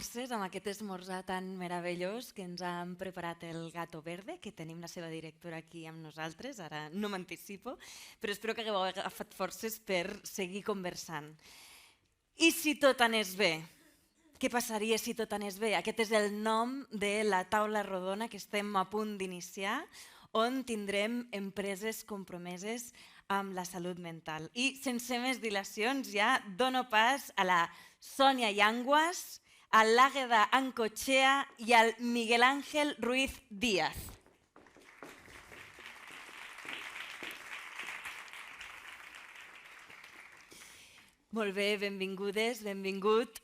forces amb aquest esmorzar tan meravellós que ens han preparat el Gato Verde, que tenim la seva directora aquí amb nosaltres, ara no m'anticipo, però espero que hagueu agafat forces per seguir conversant. I si tot anés bé? Què passaria si tot anés bé? Aquest és el nom de la taula rodona que estem a punt d'iniciar, on tindrem empreses compromeses amb la salut mental. I sense més dilacions ja dono pas a la Sònia Yanguas, a l'Àgueda Ancochea i al Miguel Ángel Ruiz Díaz. Molt bé, benvingudes, benvingut.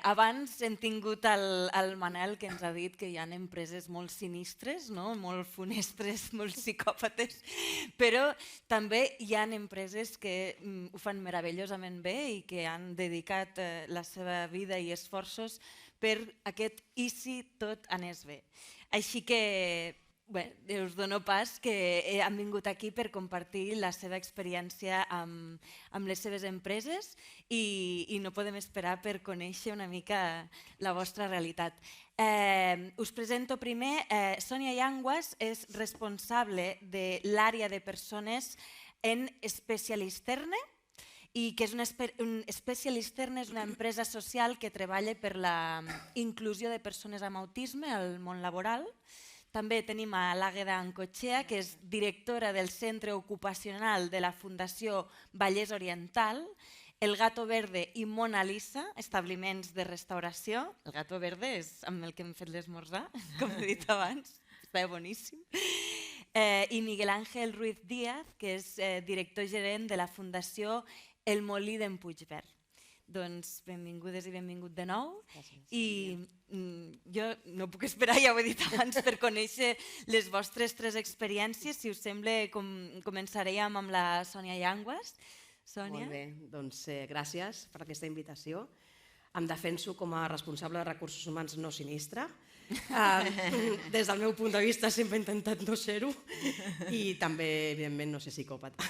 Abans hem tingut el Manel que ens ha dit que hi ha empreses molt sinistres, molt funestres, molt psicòpates, però també hi ha empreses que ho fan meravellosament bé i que han dedicat la seva vida i esforços per aquest i si tot anés bé. Així que us dono pas que han vingut aquí per compartir la seva experiència amb les seves empreses i no podem esperar per conèixer una mica la vostra realitat. Us presento primer, Sònia Yanguas és responsable de l'àrea de persones en Specialisterne, i que és Specialisterne és una empresa social que treballa per la inclusió de persones amb autisme al món laboral. També tenim a l'Àgueda Ancochea, que és directora del Centre Ocupacional de la Fundació Vallès Oriental, el Gato Verde i Mona Lisa, establiments de restauració. El Gato Verde és amb el que hem fet l'esmorzar, com he dit abans, està boníssim. I Miguel Ángel Ruiz Díaz, que és director gerent de la Fundació El Molí d'en Puigverd. Doncs benvingudes i benvingut de nou. I jo no puc esperar, ja ho he dit abans, per conèixer les vostres tres experiències. Si us sembla, començarem amb la Sònia Yanguas. Molt bé, doncs gràcies per aquesta invitació. Em defenso com a responsable de recursos humans no sinistre. Des del meu punt de vista sempre he intentat no ser-ho i també, evidentment, no ser psicòpata.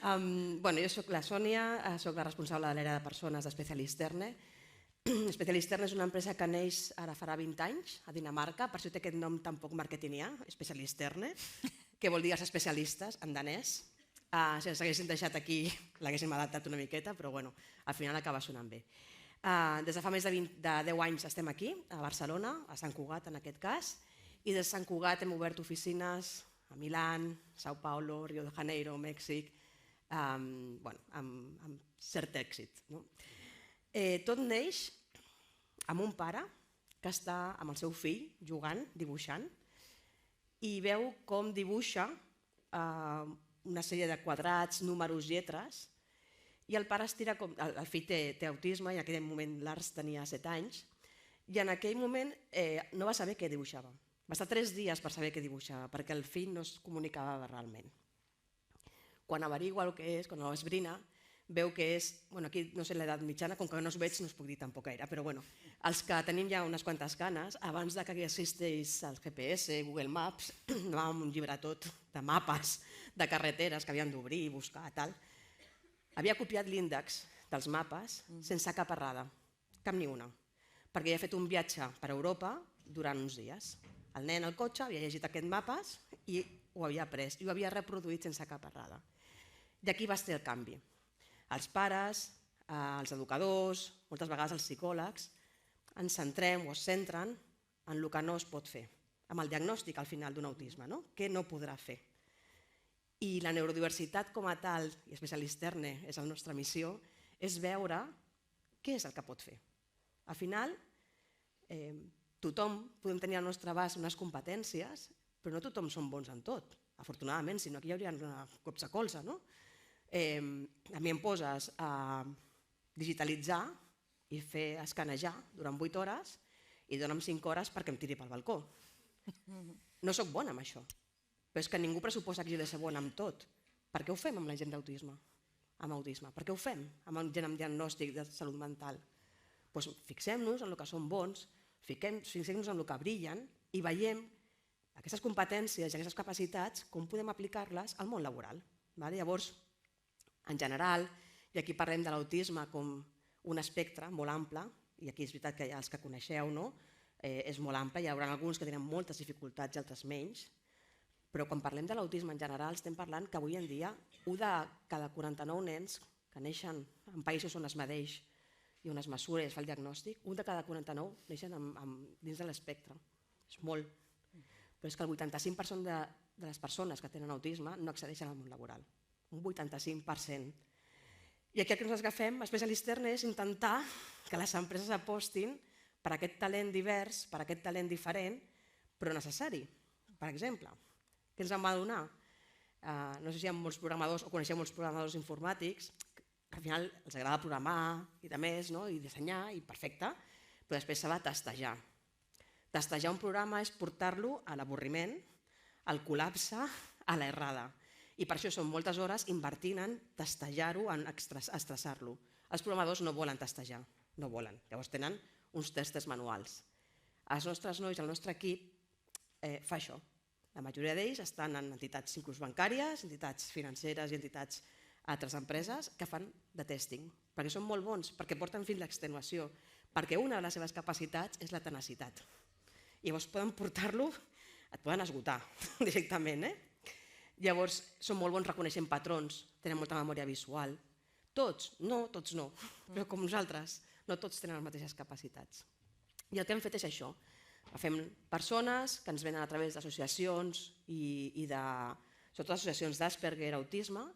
Jo soc la Sònia, soc la responsable de l'àrea de persones d'Specialisterne. Specialisterne és una empresa que neix ara farà 20 anys a Dinamarca, per això té aquest nom tan poc marketingià, Specialisterne, que vol dir els especialistes en danès. Si ens haguessin deixat aquí l'haguéssim adaptat una miqueta, però al final acaba sonant bé. Des de fa més de 10 anys estem aquí, a Barcelona, a Sant Cugat en aquest cas, i des de Sant Cugat hem obert oficines a Milán, São Paulo, Rio de Janeiro, Mèxic, amb cert èxit. Tot neix amb un pare que està amb el seu fill jugant, dibuixant, i veu com dibuixa una sèrie de quadrats, números, lletres, i el pare estira com... El fill té autisme i en aquell moment l'Ars tenia 7 anys i en aquell moment no va saber què dibuixava. Va estar 3 dies per saber què dibuixava perquè el fill no es comunicava verbalment. Quan averigua el que és, quan ho esbrina, veu que és... Aquí no sé l'edat mitjana, com que no us veig no us puc dir tampoc gaire, però els que tenim ja unes quantes canes, abans que existeix el GPS, Google Maps, anàvem amb un llibretot de mapes, de carreteres que havien d'obrir i buscar, tal. Havia copiat l'índex dels mapes sense cap errada, cap ni una, perquè havia fet un viatge per Europa durant uns dies. El nen al cotxe havia llegit aquests mapes i ho havia après i ho havia reproduït sense cap errada. D'aquí va ser el canvi. Els pares, els educadors, moltes vegades els psicòlegs, ens centrem o es centren en el que no es pot fer, amb el diagnòstic al final d'un autisme, què no podrà fer. I la neurodiversitat com a tal, i Specialisterne és la nostra missió, és veure què és el que pot fer. Al final, tothom podem tenir al nostre abast unes competències, però no tothom som bons en tot, afortunadament, si no aquí hi hauria cops a colze. A mi em poses a digitalitzar i fer escanejar durant 8 hores i dona'm 5 hores perquè em tiri pel balcó. No soc bona amb això. Però és que ningú pressuposa que hagi de ser bona amb tot. Per què ho fem amb la gent d'autisme? Amb autisme. Per què ho fem amb gent amb diagnòstic de salut mental? Fixem-nos en el que són bons, fixem-nos en el que brillen i veiem aquestes competències i aquestes capacitats com podem aplicar-les al món laboral. Llavors, en general, i aquí parlem de l'autisme com un espectre molt ample i aquí és veritat que els que coneixeu, no? És molt ample, hi haurà alguns que tenen moltes dificultats i altres menys, però quan parlem de l'autisme en general estem parlant que avui en dia 1 de cada 49 nens que neixen en països on es medeix i on es mesura i es fa el diagnòstic, 1 de cada 49 neixen dins de l'espectre. És molt. Però és que el 85% de les persones que tenen autisme no accedeixen al món laboral. Un 85%. I aquí el que ens agafem, Specialist Learn, és intentar que les empreses apostin per aquest talent divers, per aquest talent diferent, però necessari. Per exemple, què ens en va donar? No sé si hi ha molts programadors o coneixeu molts programadors informàtics, que al final els agrada programar i de més, i dissenyar, i perfecte, però després s'ha de testejar. Testejar un programa és portar-lo a l'avorriment, al col·lapse, a l'errada. I per això són moltes hores invertint en testejar-ho, en estressar-lo. Els programadors no volen testejar, no volen. Llavors tenen uns testes manuals. Els nostres nois, el nostre equip, fa això. La majoria d'ells estan en entitats inclús bancàries, entitats financeres i entitats altres empreses que fan de testing, perquè són molt bons, perquè porten fins l'extenuació, perquè una de les seves capacitats és la tenacitat. I llavors poden portar-lo, et poden esgotar directament. Llavors són molt bons reconeixent patrons, tenen molta memòria visual. Tots no, però com nosaltres, no tots tenen les mateixes capacitats. I el que hem fet és això. Agafem persones que ens venen a través d'associacions i de, sobretot associacions d'Asperger, autisme,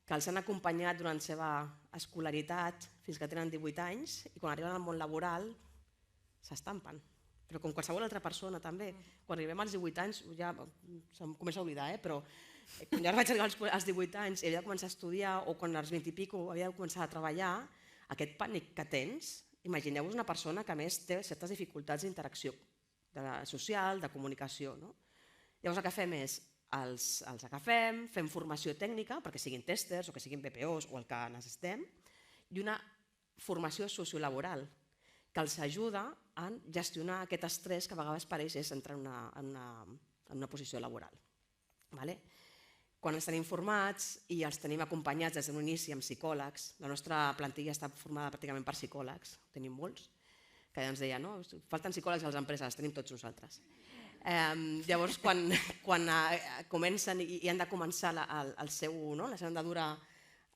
que els han acompanyat durant la seva escolaritat fins que tenen 18 anys i quan arriben al món laboral s'estampen. Però com qualsevol altra persona també. Quan arribem als 18 anys ja se'm comença a oblidar, però quan jo vaig arribar als 18 anys i havia de començar a estudiar o quan als 20 i escaig havia de començar a treballar, aquest pànic que tens, imagineu-vos una persona que a més té certes dificultats d'interacció social, de comunicació. Llavors el que fem és, els agafem, fem formació tècnica perquè siguin testers o que siguin BPOs o el que necessitem i una formació sociolaboral que els ajuda a gestionar aquest estrès que a vegades per ells és entrar en una posició laboral. Quan els tenim formats i els tenim acompanyats des d'un inici amb psicòlegs, la nostra plantilla està formada pràcticament per psicòlegs, tenim molts, que ja ens deien, no? Falten psicòlegs a les empreses, els tenim tots nosaltres. Llavors, quan comencen i han de començar la seva andadura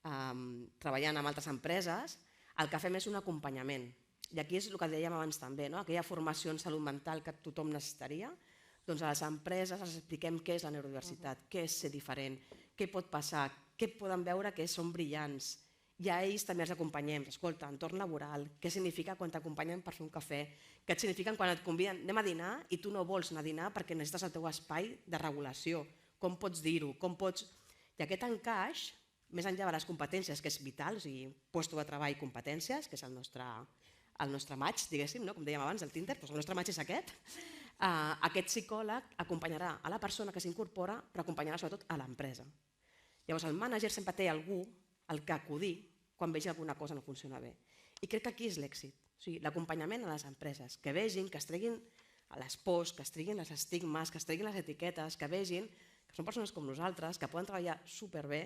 treballant amb altres empreses, el que fem és un acompanyament. I aquí és el que dèiem abans també, aquella formació en salut mental que tothom necessitaria, doncs a les empreses els expliquem què és la neurodiversitat, què és ser diferent, què pot passar, què poden veure que són brillants. I a ells també els acompanyem, escolta, entorn laboral, què significa quan t'acompanyen per fer un cafè, què et significa quan et conviden, anem a dinar i tu no vols anar a dinar perquè necessites el teu espai de regulació, com pots dir-ho, com pots... I aquest encaix, més enllà de les competències, que és vital, o sigui, puesto de treball i competències, que és el nostre match, diguéssim, com dèiem abans, el Tinder, doncs el nostre match és aquest. Aquest psicòleg acompanyarà a la persona que s'incorpora, però acompanyarà sobretot a l'empresa. Llavors el mànager sempre té algú al que acudir quan vegi alguna cosa no funciona bé. I crec que aquí és l'èxit, o sigui, l'acompanyament a les empreses, que vegin, que es treguin les pors, que es treguin els estigmes, que es treguin les etiquetes, que vegin que són persones com nosaltres, que poden treballar superbé,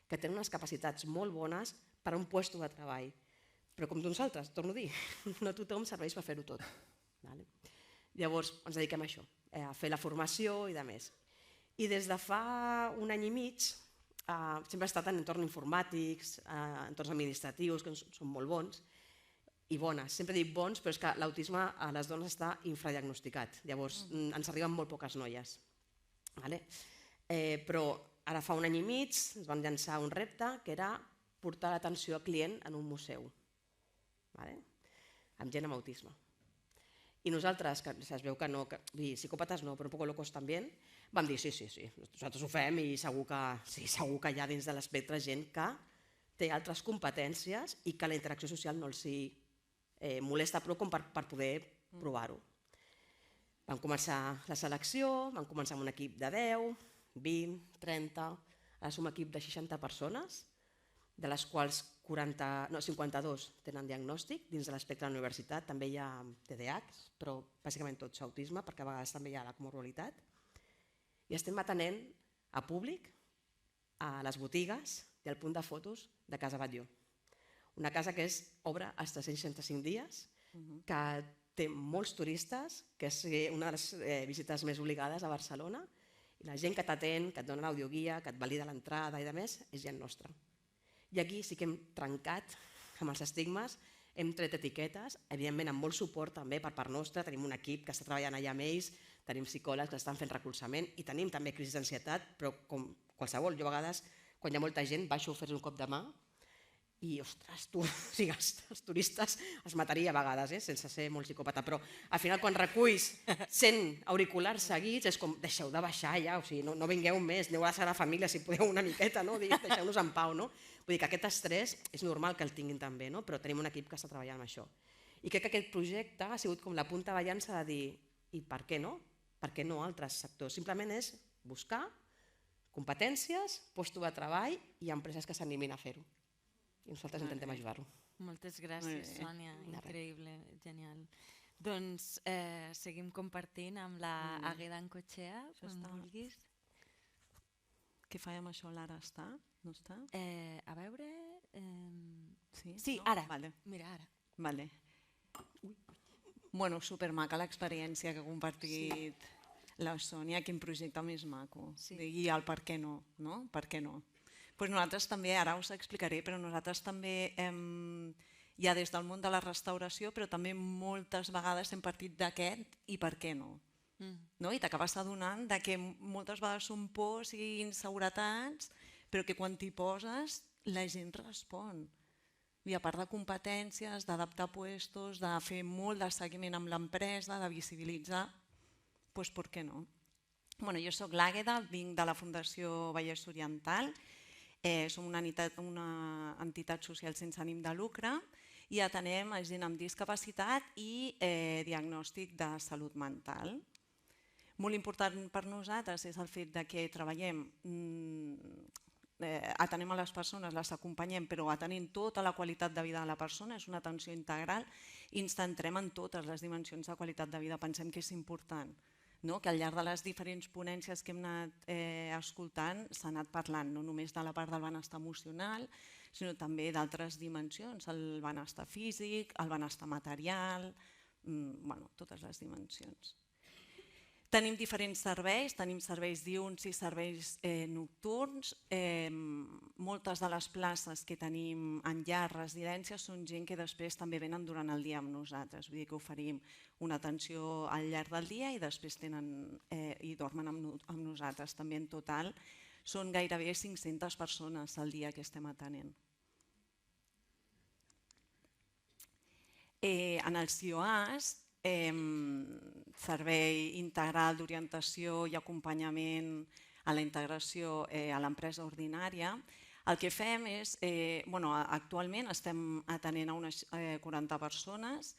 que tenen unes capacitats molt bones per a un lloc de treball. Però com nosaltres, torno a dir, no tothom serveix per fer-ho tot. Llavors ens dediquem a això, a fer la formació i de més. I des de fa un any i mig sempre he estat en entorns informàtics, entorns administratius, que són molt bons i bones. Sempre dic bons, però és que l'autisme a les dones està infradiagnosticat. Llavors ens arriben molt poques noies. Però ara fa un any i mig ens van llançar un repte que era portar l'atenció al client en un museu, amb gent amb autisme. I nosaltres, que es veu que no, psicòpates no, però un poco locos també, vam dir sí, nosaltres ho fem i segur que hi ha dins de l'espectre gent que té altres competències i que la interacció social no els molesta prou com per poder provar-ho. Vam començar la selecció, vam començar amb un equip de 10, 20, 30, ara som un equip de 60 persones, de les quals 52 tenen diagnòstic dins de l'espectre de la universitat, també hi ha TDAH, però bàsicament tots autisme, perquè a vegades també hi ha la comorbiditat. I estem atenent a públic, a les botigues i al punt de fotos de Casa Batlló. Una casa que obre als 365 dies, que té molts turistes, que és una de les visites més obligades a Barcelona, i la gent que t'atén, que et dona l'audioguia, que et valida l'entrada i de més, és gent nostra. I aquí sí que hem trencat amb els estigmes, hem tret etiquetes, evidentment amb molt suport també per part nostra, tenim un equip que està treballant allà amb ells, tenim psicòlegs que estan fent recolzament i tenim també crisi d'ansietat, però com qualsevol, jo a vegades, quan hi ha molta gent, baixo a fer-los un cop de mà i, ostres, tu, o sigui, els turistes els mataria a vegades, sense ser molt psicòpata, però al final quan reculls 100 auriculars seguits és com, deixeu de baixar ja, o sigui, no vingueu més, aneu a la Sagrada Família si podeu una miqueta, no? Deixeu-nos en pau, no? Vull dir que aquest estrès és normal que el tinguin també, no? Però tenim un equip que està treballant en això. I crec que aquest projecte ha sigut com la punta de llança de dir, i per què no? Per què no altres sectors? Simplement és buscar competències, llocs de treball i empreses que s'animin a fer-ho. I nosaltres intentem ajudar-lo. Moltes gràcies, Sònia. Increïble, genial. Doncs seguim compartint amb la Àgueda Encochea, quan vulguis. Què faig amb això? L'ara està? No està? A veure... Sí, ara. Vale. Mira, ara. Vale. Bueno, supermaca l'experiència que ha compartit la Sònia, quin projecte més maco. I el per què no, no? Per què no? Pues nosaltres també, ara us explicaré, però nosaltres també ja des del món de la restauració, però també moltes vegades hem partit d'aquest i per què no. I t'acabes adonant que moltes vegades són pors i inseguretats, però que quan t'hi poses la gent respon. I a part de competències, d'adaptar puestos, de fer molt de seguiment amb l'empresa, de visibilitzar, doncs per què no? Jo soc l'Àgueda, vinc de la Fundació Vallès Oriental, som una entitat social sense ànim de lucre i atenem a gent amb discapacitat i diagnòstic de salut mental. Molt important per nosaltres és el fet que treballem, atenem a les persones, les acompanyem, però atenent tota la qualitat de vida de la persona, és una atenció integral i ens centrem en totes les dimensions de qualitat de vida. Pensem que és important, que al llarg de les diferents ponències que hem anat escoltant s'ha anat parlant no només de la part del benestar emocional, sinó també d'altres dimensions, el benestar físic, el benestar material, totes les dimensions. Tenim diferents serveis, tenim serveis diürns i serveis nocturns. Moltes de les places que tenim en llars, residències, són gent que després també venen durant el dia amb nosaltres. Vull dir que oferim una atenció al llarg del dia i després dormen amb nosaltres. També en total són gairebé 500 persones al dia que estem atenent. En els CIOAs, servei integral d'orientació i acompanyament a la integració a l'empresa ordinària, el que fem és, actualment estem atenent a unes 40 persones.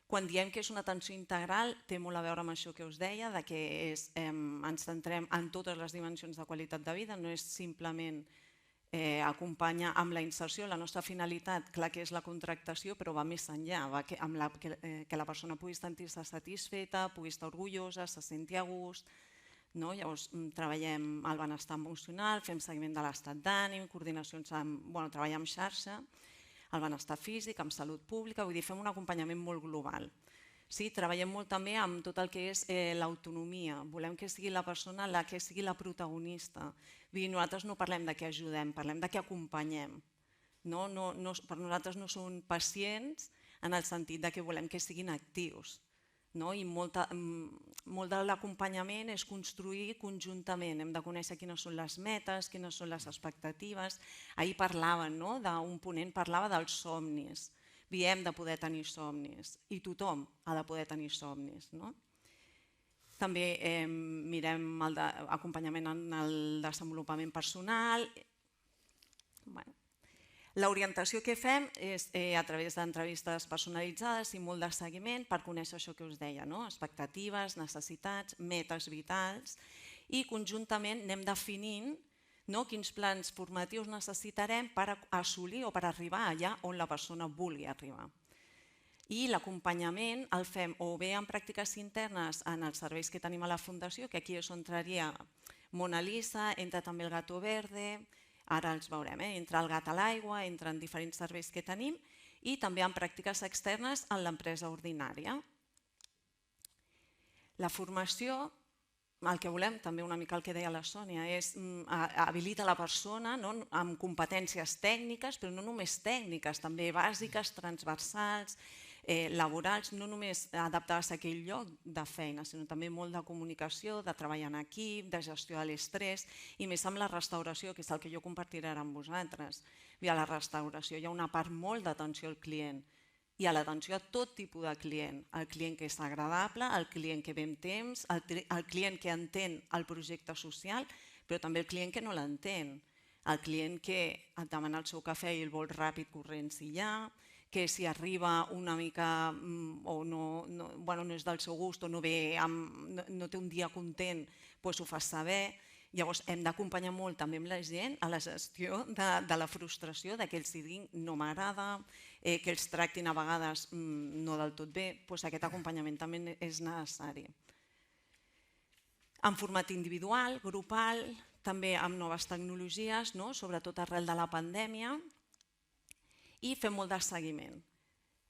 Quan diem que és una atenció integral, té molt a veure amb això que us deia, que ens centrem en totes les dimensions de qualitat de vida, no és simplement acompanyar amb la inserció. La nostra finalitat, clar que és la contractació, però va més enllà, que la persona pugui sentir-se satisfeta, pugui estar orgullosa, se senti a gust. Llavors treballem el benestar emocional, fem seguiment de l'estat d'ànim, coordinacions, treballem en xarxa, el benestar físic, amb salut pública, vull dir, fem un acompanyament molt global. Treballem molt també amb tot el que és l'autonomia, volem que sigui la persona la que sigui la protagonista. Nosaltres no parlem de què ajudem, parlem de què acompanyem. Per nosaltres no són pacients en el sentit que volem que siguin actius. I molt de l'acompanyament és construir conjuntament, hem de conèixer quines són les metes, quines són les expectatives. Ahir parlaven, d'un ponent parlava dels somnis. Hem de poder tenir somnis i tothom ha de poder tenir somnis. També mirem l'acompanyament en el desenvolupament personal. L'orientació que fem és a través d'entrevistes personalitzades i molt de seguiment per conèixer això que us deia, expectatives, necessitats, metes vitals, i conjuntament anem definint quins plans formatius necessitarem per assolir o per arribar allà on la persona vulgui arribar. I l'acompanyament el fem o bé en pràctiques internes en els serveis que tenim a la Fundació, que aquí és on entraria Mona Lisa, entra també el Gato Verde, ara els veurem, entra el Gat a l'aigua, entren diferents serveis que tenim, i també en pràctiques externes en l'empresa ordinària. La formació, el que volem, també una mica el que deia la Sònia, és habilitar la persona amb competències tècniques, però no només tècniques, també bàsiques, transversals, laborals, no només adaptades a aquell lloc de feina, sinó també molt de comunicació, de treball en equip, de gestió de l'estrès, i més amb la restauració, que és el que jo compartiré ara amb vosaltres. A la restauració hi ha una part molt d'atenció al client, i a l'atenció a tot tipus de client, el client que és agradable, el client que ve amb temps, el client que entén el projecte social, però també el client que no l'entén, el client que et demana el seu cafè i el vol ràpid, corrents i ja, que si arriba una mica o no és del seu gust o no té un dia content, doncs ho fas saber. Llavors hem d'acompanyar molt també amb la gent a la gestió de la frustració, que ells diguin no m'agrada, que els tractin a vegades no del tot bé, doncs aquest acompanyament també és necessari. En format individual, grupal, també amb noves tecnologies, sobretot arrel de la pandèmia, i fem molt de seguiment.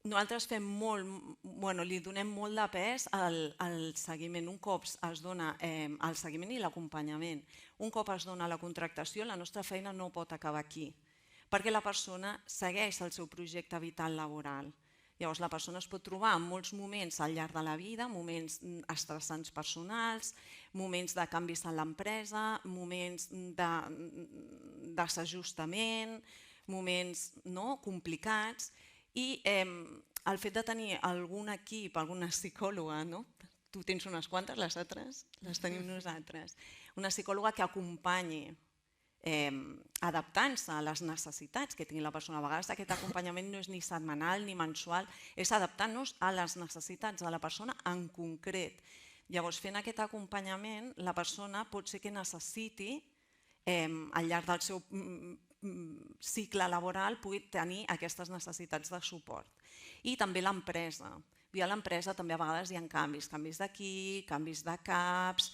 Nosaltres li donem molt de pes al seguiment. Un cop es dona el seguiment i l'acompanyament, un cop es dona la contractació, la nostra feina no pot acabar aquí, perquè la persona segueix el seu projecte vital laboral. Llavors la persona es pot trobar en molts moments al llarg de la vida, moments estressants personals, moments de canvis en l'empresa, moments d'assajustament, moments complicats, i el fet de tenir algun equip, alguna psicòloga, tu tens unes quantes, les altres les tenim nosaltres, una psicòloga que acompanyi adaptant-se a les necessitats que tingui la persona. A vegades aquest acompanyament no és ni setmanal ni mensual, és adaptant-nos a les necessitats de la persona en concret. Llavors, fent aquest acompanyament, la persona pot ser que necessiti, al llarg del seu cicle laboral, pugui tenir aquestes necessitats de suport. I també l'empresa. A l'empresa també a vegades hi ha canvis d'equip, canvis de caps,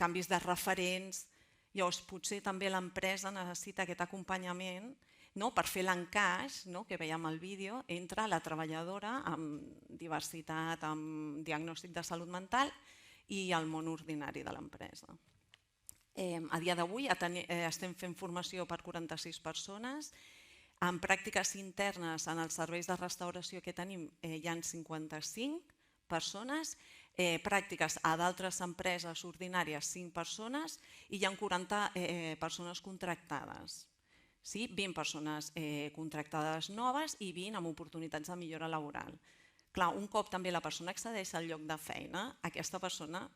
canvis de referents. Llavors, potser també l'empresa necessita aquest acompanyament per fer l'encaix, que veiem al vídeo, entre la treballadora amb diversitat, amb diagnòstic de salut mental i el món ordinari de l'empresa. A dia d'avui estem fent formació per 46 persones. En pràctiques internes, en els serveis de restauració que tenim, hi ha 55 persones, pràctiques a d'altres empreses ordinàries 5 persones i hi ha 40 persones contractades. 20 persones contractades noves i 20 amb oportunitats de millora laboral. Clar, un cop també la persona accedeix al lloc de feina, aquesta persona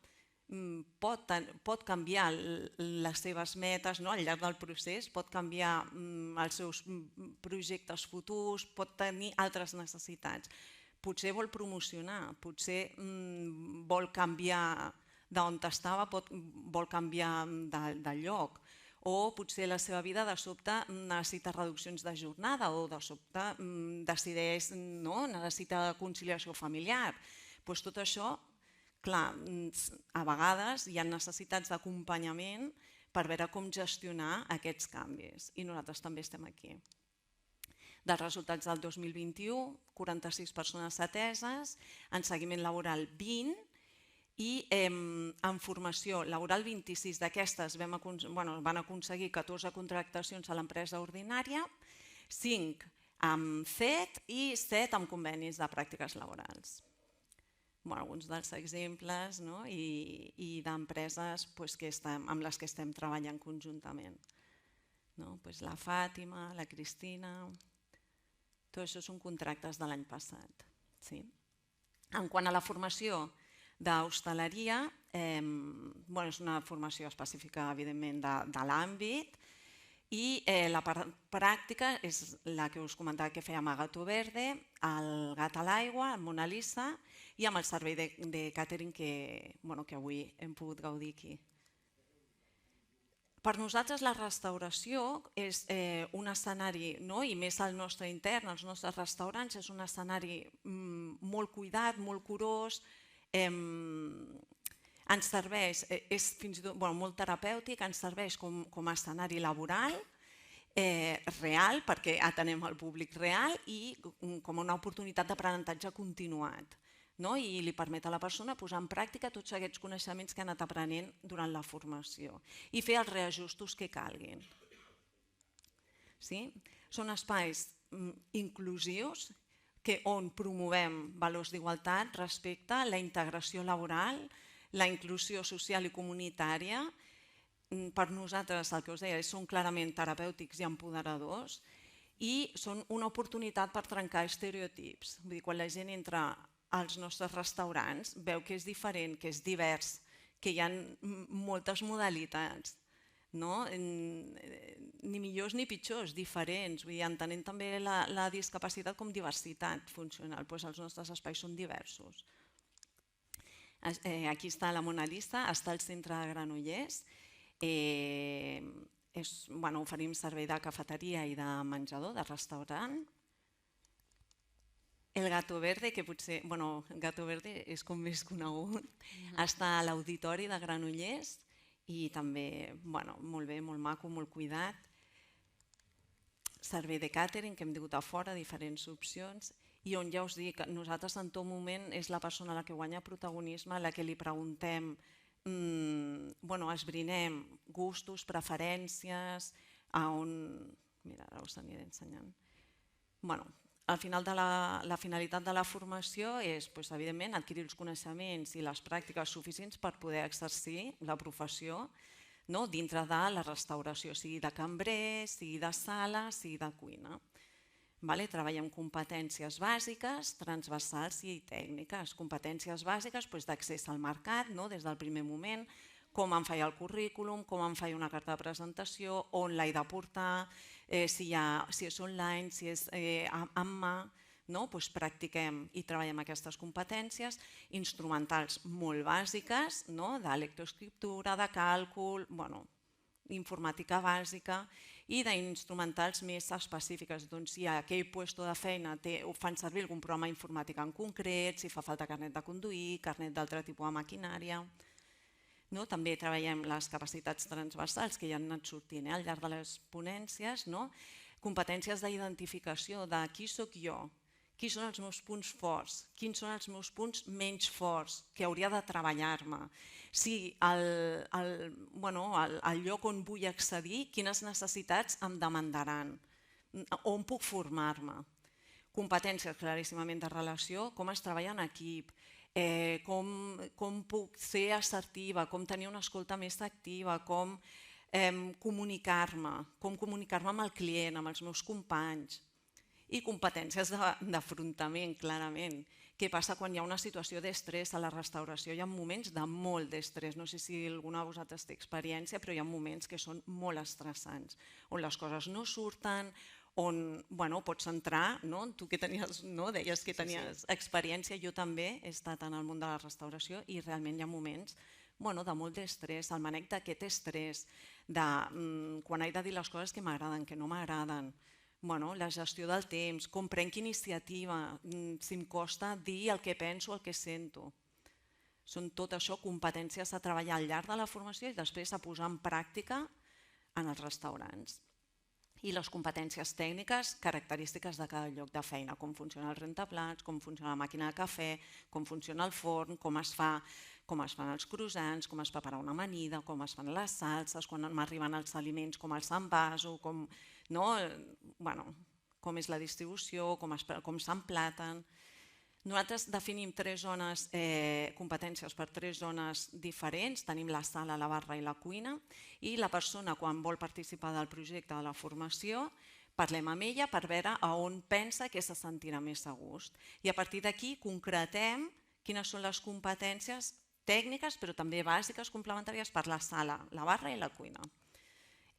pot canviar les seves metes al llarg del procés, pot canviar els seus projectes futurs, pot tenir altres necessitats. Potser vol promocionar, potser vol canviar d'on estava, vol canviar de lloc, o potser la seva vida de sobte necessita reduccions de jornada o de sobte decideix, necessita conciliació familiar. Tot això, clar, a vegades hi ha necessitats d'acompanyament per veure com gestionar aquests canvis i nosaltres també estem aquí. Dels resultats del 2021, 46 persones ateses, en seguiment laboral 20 i en formació laboral 26. D'aquestes van aconseguir 14 contractacions a l'empresa ordinària, 5 amb CET i 7 amb convenis de pràctiques laborals. Alguns dels exemples i d'empreses amb les que estem treballant conjuntament. La Fàtima, la Cristina... Tot això són contractes de l'any passat. En quant a la formació d'hostaleria, és una formació específica, evidentment, de l'àmbit i la pràctica és la que us comentava que fèiem a Gato Verde, el Gat a l'Aigua, el Mona Lisa i amb el servei de càtering que avui hem pogut gaudir aquí. Per nosaltres la restauració és un escenari, i més al nostre intern, als nostres restaurants, és un escenari molt cuidat, molt curós, ens serveix, és fins i tot molt terapèutic, ens serveix com a escenari laboral real, perquè atenem el públic real, i com una oportunitat d'aprenentatge continuat. I li permet a la persona posar en pràctica tots aquests coneixements que ha anat aprenent durant la formació i fer els reajustos que calguin. Són espais inclusius on promovem valors d'igualtat, respecte, la integració laboral, la inclusió social i comunitària. Per nosaltres, el que us deia, són clarament terapèutics i empoderadors i són una oportunitat per trencar estereotips. Vull dir, quan la gent entra als nostres restaurants veu que és diferent, que és divers, que hi ha moltes modalitats, ni millors ni pitjors, diferents, entenent també la discapacitat com diversitat funcional, doncs els nostres espais són diversos. Aquí està la Mona Lisa, està al centre de Granollers, oferim servei de cafeteria i de menjador, de restaurant. El Gato Verde, que potser, el Gato Verde és com més conegut, està a l'Auditori de Granollers i també, molt bé, molt maco, molt cuidat. Servei de càtering, que hem tingut a fora, diferents opcions, i on ja us dic, nosaltres en tot moment és la persona a la que guanya protagonisme, a la que li preguntem, esbrinem gustos, preferències, mira, ara us aniré ensenyant. Al final, la finalitat de la formació és, evidentment, adquirir els coneixements i les pràctiques suficients per poder exercir la professió dintre de la restauració, sigui de cambrer, sigui de sala, sigui de cuina. Treballem competències bàsiques, transversals i tècniques. Competències bàsiques d'accés al mercat des del primer moment, com em faig el currículum, com em faig una carta de presentació, on l'he de portar, si és online, si és en mà, practiquem i treballem aquestes competències instrumentals molt bàsiques, de lectoescriptura, de càlcul, informàtica bàsica, i d'instrumentals més específiques. Si a aquell lloc de feina fan servir algun programa informàtic en concret, si fa falta carnet de conduir, carnet d'altre tipus de maquinària. També treballem les capacitats transversals que ja han anat sortint al llarg de les ponències, competències d'identificació de qui soc jo, quins són els meus punts forts, quins són els meus punts menys forts, que hauria de treballar-me, si al lloc on vull accedir, quines necessitats em demandaran, on puc formar-me. Competències claríssimament de relació, com es treballa en equip, com puc ser assertiva, com tenir una escolta més activa, com comunicar-me amb el client, amb els meus companys. I competències d'afrontament, clarament. Què passa quan hi ha una situació d'estrès a la restauració? Hi ha moments de molt d'estrès. No sé si alguna de vosaltres té experiència, però hi ha moments que són molt estressants, on les coses no surten, on pots entrar, tu que deies que tenies experiència, jo també he estat en el món de la restauració i realment hi ha moments de molt d'estrès, el maneig d'aquest estrès, quan he de dir les coses que m'agraden, que no m'agraden, la gestió del temps, com prenc iniciativa, si em costa dir el que penso, el que sento. Són tot això competències a treballar al llarg de la formació i després a posar en pràctica en els restaurants. I les competències tècniques, característiques de cada lloc de feina, com funciona el rentaplats, com funciona la màquina de cafè, com funciona el forn, com es fan els croissants, com es prepara una amanida, com es fan les salses, quan m'arriben els aliments, com els envaso, com és la distribució, com s'emplaten. Nosaltres definim competències per 3 zones diferents. Tenim la sala, la barra i la cuina. I la persona, quan vol participar del projecte de la formació, parlem amb ella per veure on pensa que se sentirà més a gust. I a partir d'aquí concretem quines són les competències tècniques, però també bàsiques, complementàries per la sala, la barra i la cuina.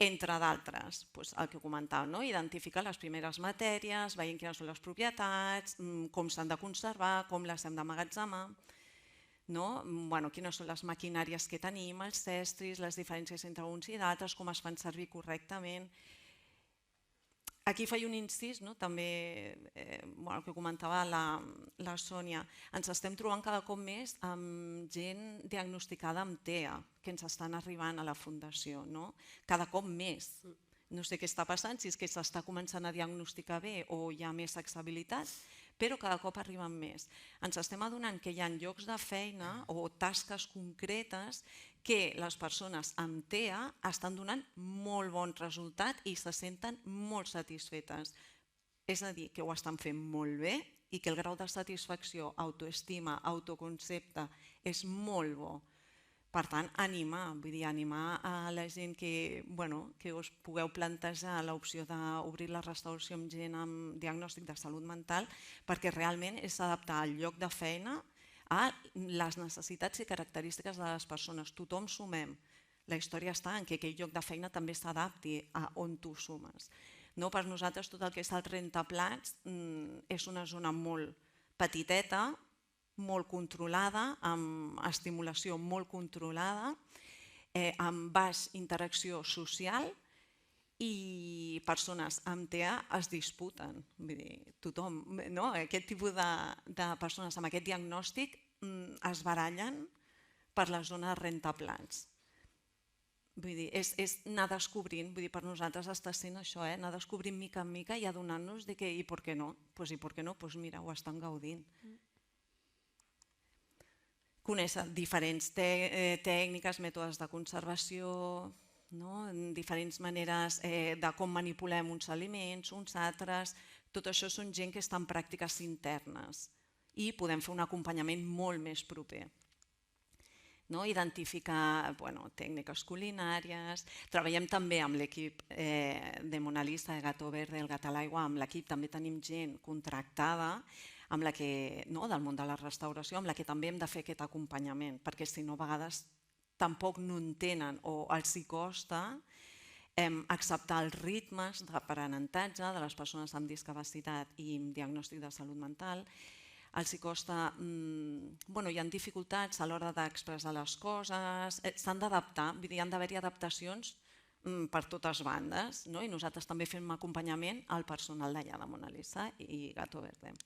Entre d'altres, el que comentàvem, identificar les primeres matèries, veient quines són les propietats, com s'han de conservar, com les hem d'emmagatzemar, quines són les maquinàries que tenim, els estris, les diferències entre uns i d'altres, com es fan servir correctament. Aquí faig un incís, també el que comentava la Sònia, ens estem trobant cada cop més amb gent diagnosticada amb TEA, que ens estan arribant a la Fundació, cada cop més. No sé què està passant, si és que s'està començant a diagnosticar bé o hi ha més accessibilitat, però cada cop arriben més. Ens estem adonant que hi ha llocs de feina o tasques concretes que les persones amb TEA estan donant molt bon resultat i se senten molt satisfetes. És a dir, que ho estan fent molt bé i que el grau de satisfacció, autoestima, autoconcepte és molt bo. Per tant, animar a la gent que us pugueu plantejar l'opció d'obrir la restauració amb gent amb diagnòstic de salut mental, perquè realment és adaptar el lloc de feina a les necessitats i característiques de les persones. Tothom sumem. La història està en que aquell lloc de feina també s'adapti a on tu sumes. Per nosaltres tot el que és el rentaplats és una zona molt petiteta, molt controlada, amb estimulació molt controlada, amb baix interacció social i persones amb TEA es disputen. Tothom, aquest tipus de persones amb aquest diagnòstic es barallen per la zona de rentaplats. És anar descobrint, per nosaltres està sent això, anar descobrint mica en mica i adonant-nos de que i per què no? I per què no? Mira, ho estan gaudint. Conèixer diferents tècniques, mètodes de conservació, diferents maneres de com manipulem uns aliments, uns altres. Tot això són gent que està en pràctiques internes i podem fer un acompanyament molt més proper. Identificar tècniques culinàries. Treballem també amb l'equip de Mona Lisa, de Gato Verde, el Gat a l'aigua. Amb l'equip també tenim gent contractada del món de la restauració, amb la que també hem de fer aquest acompanyament, perquè si no a vegades tampoc no entenen o els hi costa acceptar els ritmes d'aprenentatge de les persones amb discapacitat i amb diagnòstic de salut mental. Els hi costa, hi ha dificultats a l'hora d'expressar les coses, s'han d'adaptar, hi han d'haver-hi adaptacions per totes bandes, i nosaltres també fem acompanyament al personal d'allà de Mona Lisa i Gato Verde.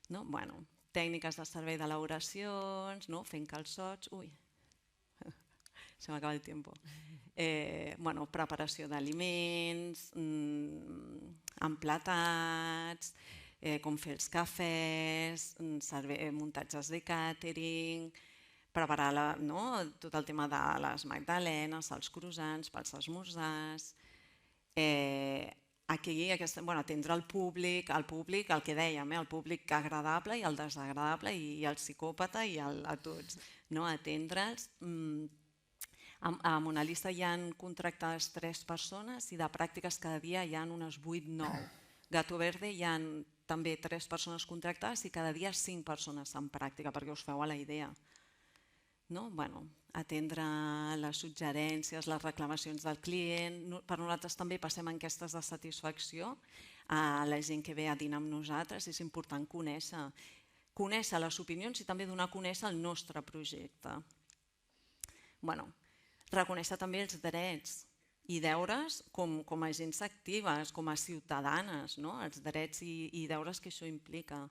Tècniques de servei d'elaboracions, fent calçots, se m'acaba el temps. Preparació d'aliments, emplatats, com fer els cafès, muntatges de càtering, preparar tot el tema de les magdalenes, els croissants, pels esmorzars, atendre el públic, el que dèiem, el públic agradable i el desagradable i el psicòpata i a tots. Atendre'ls. A Mona Lisa hi han contractades 3 persones i de pràctiques cada dia hi ha unes 8-9. Gato Verde hi ha també 3 persones contractades i cada dia 5 persones en pràctica, perquè us feu a la idea. Atendre les suggerències, les reclamacions del client. Per nosaltres també passem enquestes de satisfacció a la gent que ve a dinar amb nosaltres. És important conèixer les opinions i també donar a conèixer el nostre projecte. Reconèixer també els drets i deures com a agents actives, com a ciutadanes, els drets i deures que això implica.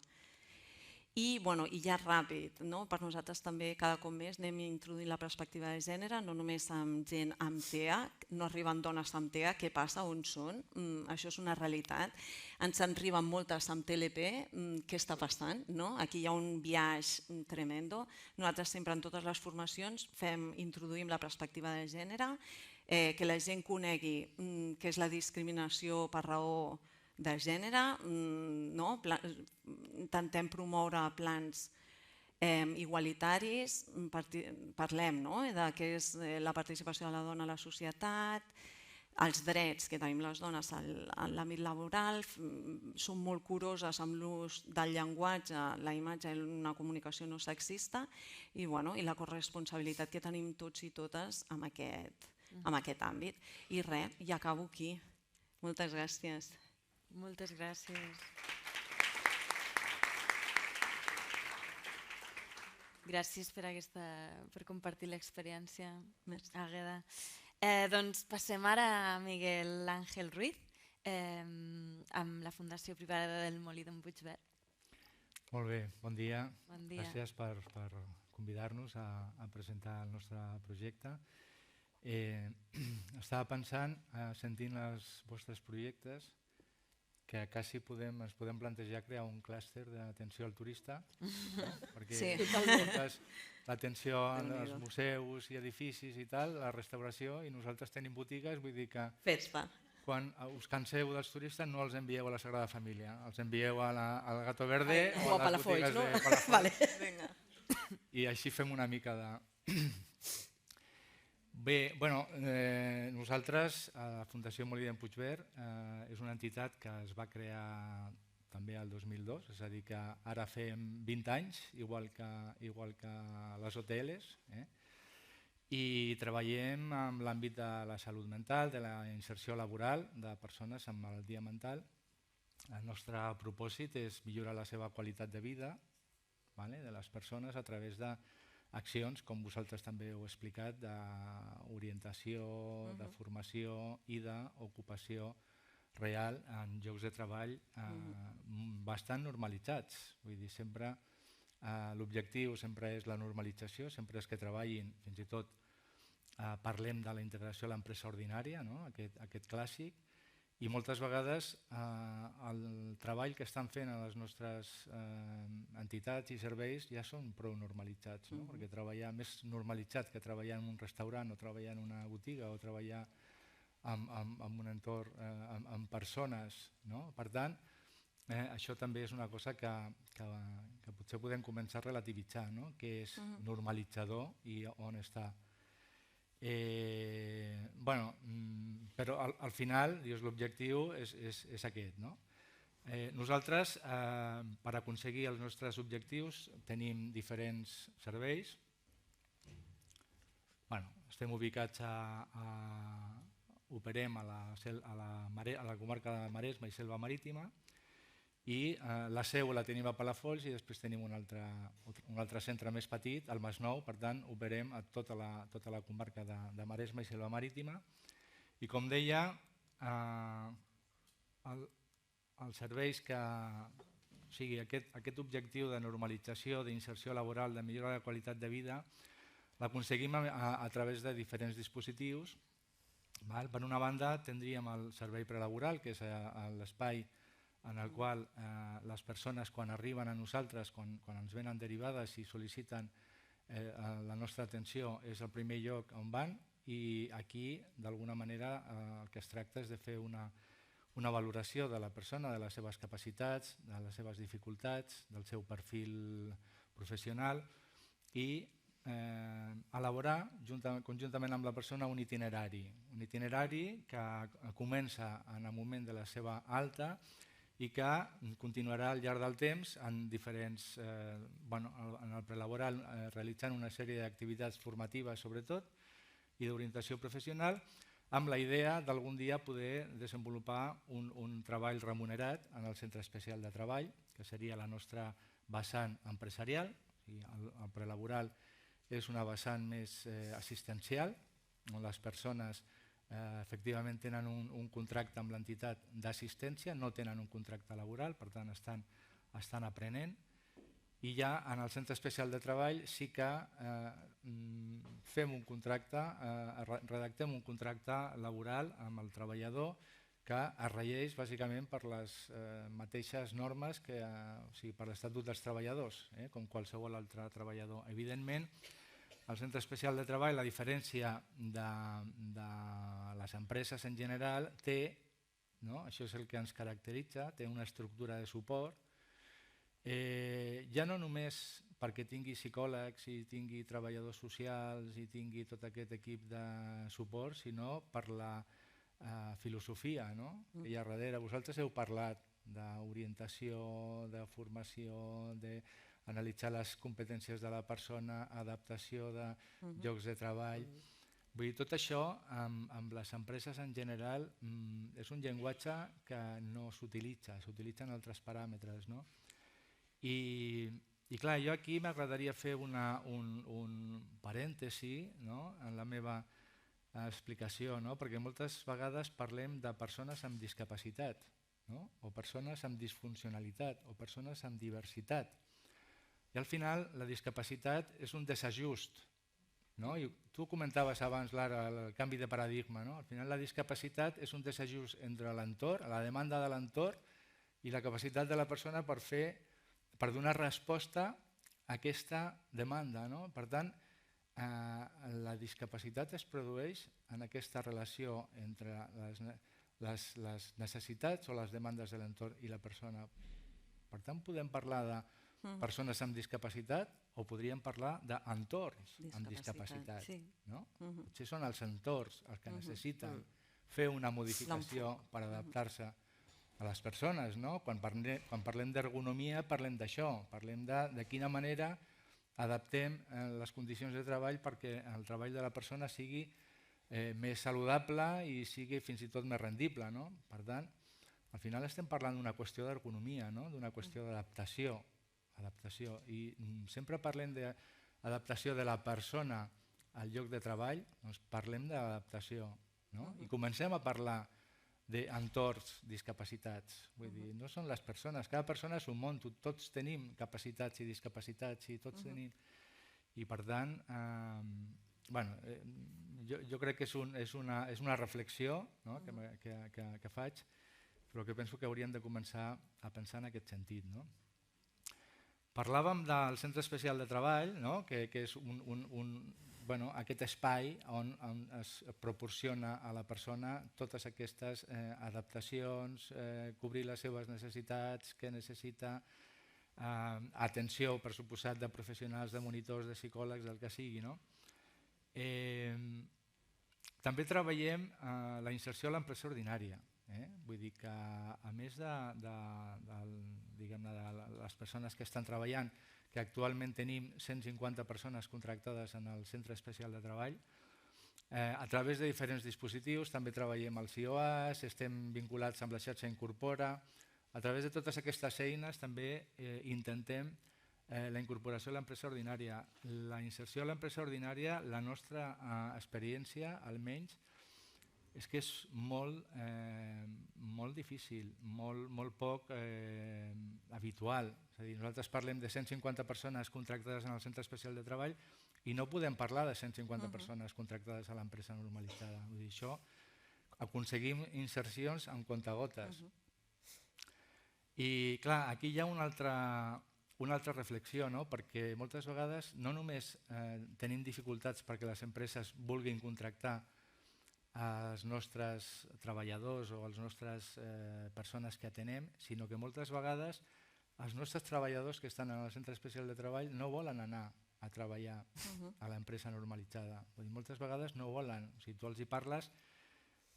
I ja ràpid, per nosaltres també cada cop més anem introduint la perspectiva de gènere, no només amb gent amb TEA, no arriben dones amb TEA, què passa, on són? Això és una realitat. Ens arriben moltes amb TLP, què està passant? Aquí hi ha un viatge tremendo. Nosaltres sempre en totes les formacions introduïm la perspectiva de gènere, que la gent conegui què és la discriminació per raó de gènere, intentem promoure plans igualitaris, parlem de què és la participació de la dona a la societat, els drets que tenim les dones en l'àmbit laboral, som molt curoses amb l'ús del llenguatge, la imatge i una comunicació no sexista i la corresponsabilitat que tenim tots i totes en aquest àmbit. I res, i acabo aquí. Moltes gràcies. Moltes gràcies. Gràcies per compartir l'experiència, Àgueda. Doncs passem ara a Miguel Ángel Ruiz, amb la Fundació Privada del Molí d'en Puigverd. Molt bé, bon dia. Bon dia. Gràcies per convidar-nos a presentar el nostre projecte. Estava pensant, sentint els vostres projectes, que quasi ens podem plantejar crear un clúster d'atenció al turista, perquè l'atenció als museus i edificis i tal, la restauració, i nosaltres tenim botigues, vull dir que quan us canseu dels turistes no els envieu a la Sagrada Família, els envieu al Gato Verde o a les botigues de Palafolls. I així fem una mica de... Bé, nosaltres, la Fundació Molí d'en Puigverd, és una entitat que es va crear també el 2002, és a dir, que ara fem 20 anys, igual que les OTLs, i treballem en l'àmbit de la salut mental, de la inserció laboral de persones amb malaltia mental. El nostre propòsit és millorar la seva qualitat de vida de les persones a través d'accions, com vosaltres també heu explicat, d'orientació, de formació i d'ocupació real en llocs de treball bastant normalitzats. Vull dir, sempre l'objectiu sempre és la normalització, sempre és que treballin, fins i tot parlem de la integració a l'empresa ordinària, aquest clàssic, i moltes vegades el treball que estan fent a les nostres entitats i serveis ja són prou normalitzats, perquè treballar més normalitzat que treballar en un restaurant o treballar en una botiga o treballar en un entorn amb persones. Per tant, això també és una cosa que potser podem començar a relativitzar, què és normalitzador i on està. Però al final l'objectiu és aquest. Nosaltres, per aconseguir els nostres objectius, tenim diferents serveis. Estem ubicats operem a la comarca de Maresme i Selva Marítima, i la seu la tenim a Palafolls i després tenim un altre centre més petit, al Masnou. Per tant, operem a tota la comarca de Maresme i Selva Marítima. I com deia, els serveis aquest objectiu de normalització, d'inserció laboral, de millora de la qualitat de vida, l'aconseguim a través de diferents dispositius. Per una banda, tindríem el servei prelaboral, que és l'espai en el qual les persones, quan arriben a nosaltres, quan ens venen derivades i sol·liciten la nostra atenció, és el primer lloc on van, i aquí, d'alguna manera, el que es tracta és de fer una valoració de la persona, de les seves capacitats, de les seves dificultats, del seu perfil professional, i elaborar conjuntament amb la persona un itinerari que comença en el moment de la seva alta i que continuarà al llarg del temps en el prelaboral, realitzant una sèrie d'activitats formatives sobretot i d'orientació professional, amb la idea d'algun dia poder desenvolupar un treball remunerat en el centre especial de treball, que seria la nostra vessant empresarial. El prelaboral és una vessant més assistencial, on les persones efectivament tenen un contracte amb l'entitat d'assistència, no tenen un contracte laboral, per tant estan aprenent. I ja en el centre especial de treball sí que fem un contracte, redactem un contracte laboral amb el treballador que es regeix bàsicament per les mateixes normes, o sigui, per l'Estatut dels Treballadors, com qualsevol altre treballador. Evidentment, el centre especial de treball, a diferència de les empreses en general, té, això és el que ens caracteritza, té una estructura de suport, ja no només perquè tingui psicòlegs i tingui treballadors socials i tingui tot aquest equip de suport, sinó per la filosofia que hi ha darrere. Vosaltres heu parlat d'orientació, de formació, d'analitzar les competències de la persona, adaptació de llocs de treball. Vull dir, tot això amb les empreses en general és un llenguatge que no s'utilitza, s'utilitzen altres paràmetres. I clar, jo aquí m'agradaria fer un parèntesi en la meva explicació, perquè moltes vegades parlem de persones amb discapacitat, o persones amb disfuncionalitat, o persones amb diversitat. I al final la discapacitat és un desajust no? I tu comentaves abans, Lara, el canvi de paradigma. No? Al final la discapacitat és un desajust entre l'entorn, la demanda de l'entorn i la capacitat de la persona per donar resposta a aquesta demanda. No? Per tant, la discapacitat es produeix en aquesta relació entre les necessitats o les demandes de l'entorn i la persona. Per tant, podem parlar de persones amb discapacitat o podríem parlar d'entorns amb discapacitat. No? Potser són els entorns els que necessiten fer una modificació per adaptar-se a les persones. No? Quan parlem d'ergonomia parlem d'això, parlem de quina manera adaptem les condicions de treball perquè el treball de la persona sigui més saludable i sigui fins i tot més rendible. No? Per tant, al final estem parlant d'una qüestió d'ergonomia, no? D'una qüestió d'adaptació. I sempre parlem d'adaptació de la persona al lloc de treball, doncs parlem d'adaptació. No? I comencem a parlar d'entorns discapacitats. Vull dir, no són les persones, cada persona és un món, tots tenim capacitats i discapacitats i tots tenim... I per tant, jo crec que és una reflexió que faig, però que penso que hauríem de començar a pensar en aquest sentit. No? Parlàvem del Centre Especial de Treball, no? que és aquest espai on es proporciona a la persona totes aquestes adaptacions, cobrir les seves necessitats, que necessita atenció, per suposat, de professionals, de monitors, de psicòlegs, del que sigui. No? També treballem la inserció a l'empresa ordinària. Vull dir que a més de les persones que estan treballant, que actualment tenim 150 persones contractades en el Centre Especial de Treball, a través de diferents dispositius també treballem als CIOAs, estem vinculats amb la xarxa Incorpora. A través de totes aquestes eines també intentem la incorporació a l'empresa ordinària. La inserció a l'empresa ordinària, la nostra experiència, almenys, és que és molt difícil, molt poc habitual. És a dir, nosaltres parlem de 150 persones contractades en el Centre Especial de Treball i no podem parlar de 150 persones contractades a l'empresa normalitzada. Vull dir, això aconseguim insercions amb comptagotes. I clar, aquí hi ha una altra reflexió, no? Perquè moltes vegades no només tenim dificultats perquè les empreses vulguin contractar als nostres treballadors o als nostres persones que atenem, sinó que moltes vegades els nostres treballadors que estan en el Centre Especial de Treball no volen anar a treballar a l'empresa normalitzada. Moltes vegades no volen. O sigui, tu els hi parles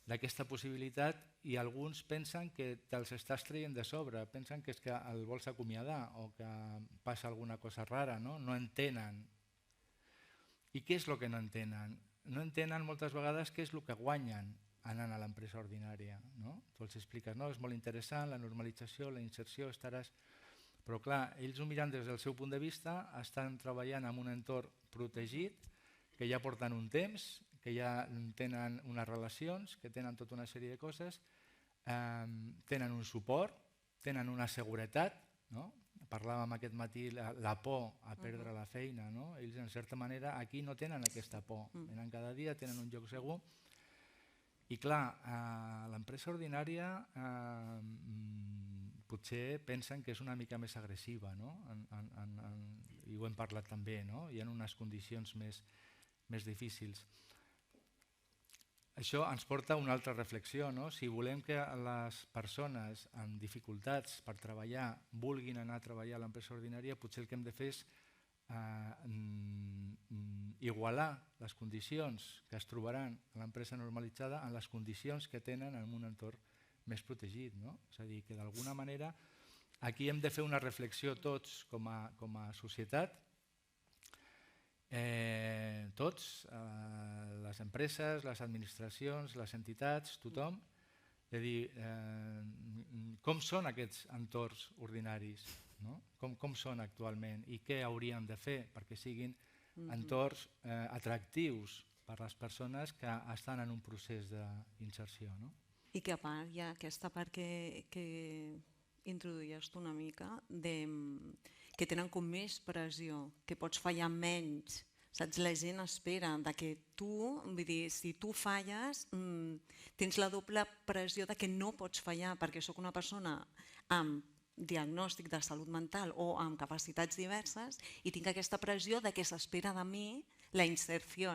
d'aquesta possibilitat i alguns pensen que te'ls estàs traient de sobre, pensen que és que el vols acomiadar o que passa alguna cosa rara, no entenen. I què és el que no entenen? No entenen moltes vegades què és el que guanyen anant a l'empresa ordinària. Tu els expliques, no, és molt interessant, la normalització, la inserció, estaràs... Però clar, ells ho miren des del seu punt de vista, estan treballant en un entorn protegit, que ja porten un temps, que ja tenen unes relacions, que tenen tota una sèrie de coses, tenen un suport, tenen una seguretat, no? Parlàvem aquest matí la por a perdre la feina, no? Ells en certa manera aquí no tenen aquesta por, venen cada dia, tenen un lloc segur i clar, l'empresa ordinària potser pensen que és una mica més agressiva, no? I ho hem parlat també, no? Hi ha unes condicions més difícils. Això ens porta a una altra reflexió, no? Si volem que les persones amb dificultats per treballar vulguin anar a treballar a l'empresa ordinària, potser el que hem de fer és igualar les condicions que es trobaran a l'empresa normalitzada en les condicions que tenen en un entorn més protegit. No? És a dir, que d'alguna manera aquí hem de fer una reflexió tots com a societat, tots, les empreses, les administracions, les entitats, tothom, de dir com són aquests entorns ordinaris, no? Com són actualment i què hauríem de fer perquè siguin entorns atractius per a les persones que estan en un procés d'inserció. No? I que a part hi ha aquesta part que introduïes tu una mica, que tenen com més pressió, que pots fallar menys Saps? La gent espera de que tu, vull dir, si tu falles, tens la doble pressió de que no pots fallar, perquè sóc una persona amb diagnòstic de salut mental o amb capacitats diverses i tinc aquesta pressió de que s'espera de mi la inserció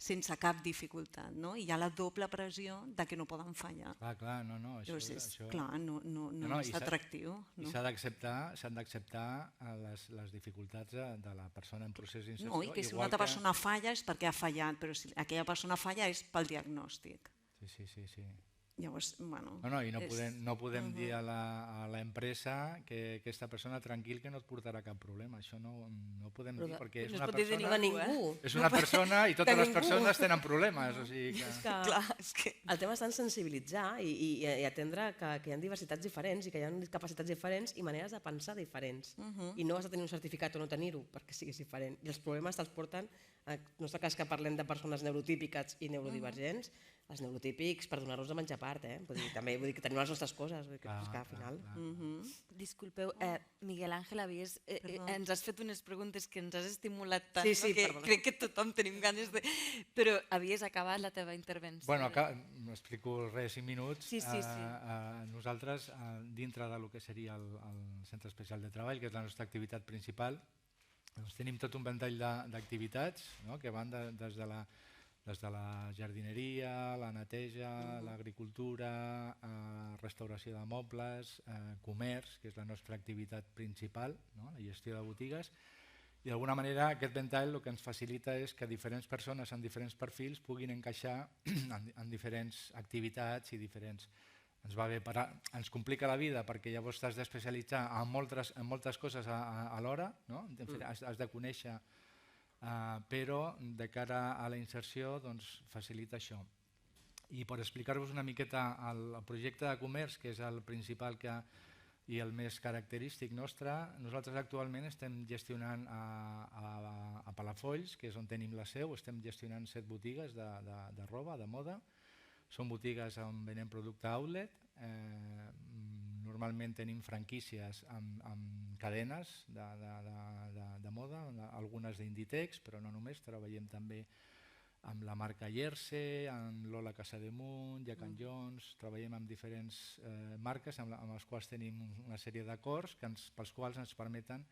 sense cap dificultat, no? I hi ha la doble pressió de que no poden fallar. Clar, no, Llavors, això... clar, no és atractiu. I s'han d'acceptar les dificultats de la persona en procés d'inserció. No, i que si una altra persona falla és perquè ha fallat, però si aquella persona falla és pel diagnòstic. Sí. Llavors, bueno... I no podem dir a l'empresa que aquesta persona tranquil que no et portarà cap problema. Això no ho podem dir perquè és una persona... Ningú. És una persona i totes les persones tenen problemes. O sigui que... Clar, és que... El tema està en sensibilitzar i atendre que hi ha diversitats diferents i que hi ha capacitats diferents i maneres de pensar diferents. I no has de tenir un certificat o no tenir-ho perquè siguis diferent. I els problemes te'ls porten, en el nostre cas que parlem de persones neurotípiques i neurodivergents, els neurotípics per donar-nos de menjar part, també vull dir que tenim les nostres coses, que al final... Disculpeu, Miguel Àngel, ens has fet unes preguntes que ens has estimulat tant, que crec que tothom tenim ganes de... Però havies acabat la teva intervenció. Bueno, m'explico res 5 minuts. Sí. Nosaltres, dintre del que seria el Centre Especial de Treball, que és la nostra activitat principal, tenim tot un ventall d'activitats que van des de la jardineria, la neteja, l'agricultura, restauració de mobles, comerç, que és la nostra activitat principal, la gestió de botigues, i d'alguna manera aquest ventall el que ens facilita és que diferents persones amb diferents perfils puguin encaixar en diferents activitats i diferents... Ens complica la vida perquè llavors t'has d'especialitzar en moltes coses alhora, has de conèixer, però de cara a la inserció facilita això. I per explicar-vos una miqueta el projecte de comerç, que és el principal i el més característic nostre, nosaltres actualment estem gestionant a Palafolls, que és on tenim la seu, estem gestionant 7 botigues de roba, de moda. Són botigues on venem producte outlet, normalment tenim franquícies amb cadenes de moda, algunes d'Inditex, però no només, treballem també amb la marca Jersey, amb Lola Casademunt, Jack & Jones, treballem amb diferents marques amb les quals tenim una sèrie d'acords pels quals ens permeten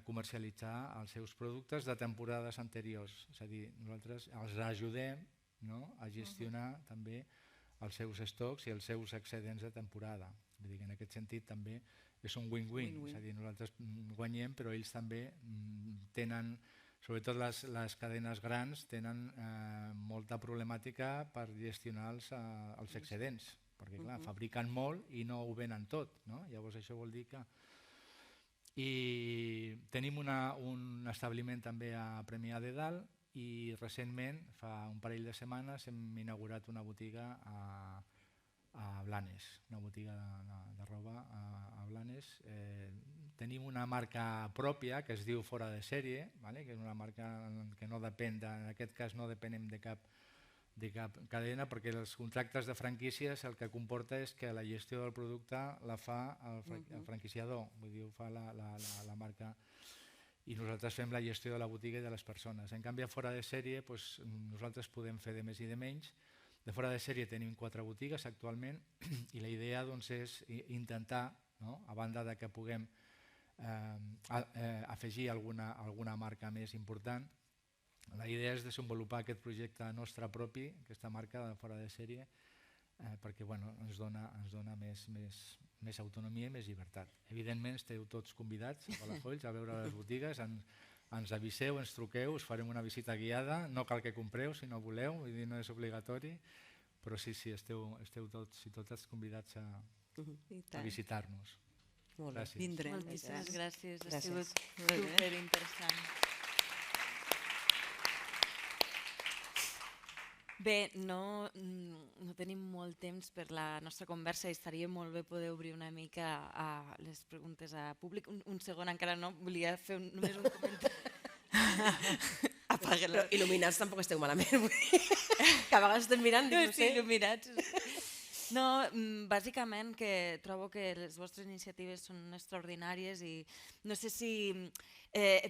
comercialitzar els seus productes de temporades anteriors. És a dir, nosaltres els ajudem a gestionar també els seus estocs i els seus excedents de temporada. Vull dir que en aquest sentit també és un win-win, és a dir, nosaltres guanyem però ells també tenen, sobretot les cadenes grans, tenen molta problemàtica per gestionar els excedents, perquè clar, fabriquen molt i no ho venen tot, llavors això vol dir que... I tenim un establiment també a Premià de Dalt i recentment, fa un parell de setmanes, hem inaugurat una botiga a Blanes, una botiga de roba a Blanes. Tenim una marca pròpia que es diu Fora de Sèrie, que és una marca que no depèn, en aquest cas no depenem de cap cadena, perquè els contractes de franquícies el que comporta és que la gestió del producte la fa el franquiciador, vull dir, ho fa la marca, i nosaltres fem la gestió de la botiga i de les persones. En canvi, a Fora de Sèrie nosaltres podem fer de més i de menys. De Fora de Sèrie tenim 4 botigues actualment i la idea és intentar, a banda que puguem afegir alguna marca més important, la idea és desenvolupar aquest projecte nostre propi, aquesta marca de Fora de Sèrie, perquè ens dona més autonomia i més llibertat. Evidentment esteu tots convidats a Palafolls a veure les botigues, ens aviseu, ens truqueu, us farem una visita guiada, no cal que compreu si no voleu, vull dir, no és obligatori, però sí, esteu tots i totes convidats a visitar-nos. Gràcies. Vindrem. Moltíssimes gràcies, ha sigut superinteressant. Bé, no tenim molt temps per la nostra conversa i estaria molt bé poder obrir una mica a les preguntes a públic. Un segon, encara no, volia fer només un comentari. Però il·luminats tampoc esteu malament, que a vegades estem mirant i no sé. Sí, il·luminats. No, bàsicament que trobo que les vostres iniciatives són extraordinàries i no sé si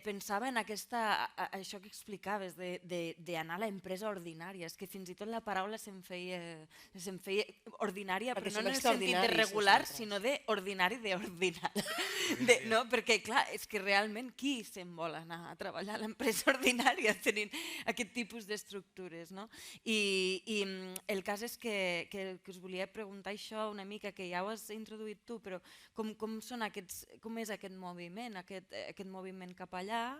pensava en això que explicaves, d'anar a l'empresa ordinària. És que fins i tot la paraula se'm feia ordinària, Perquè però no som en el sentit de extraordinaris, regular, nosaltres. sinó d'ordinari d'ordinari. No? Perquè, clar, és que realment qui se'n vol anar a treballar a l'empresa ordinària tenint aquest tipus d'estructures, no? I el cas és que us volia preguntar això una mica, que ja ho has introduït tu, però com és aquest moviment, aquest moviment cap allà?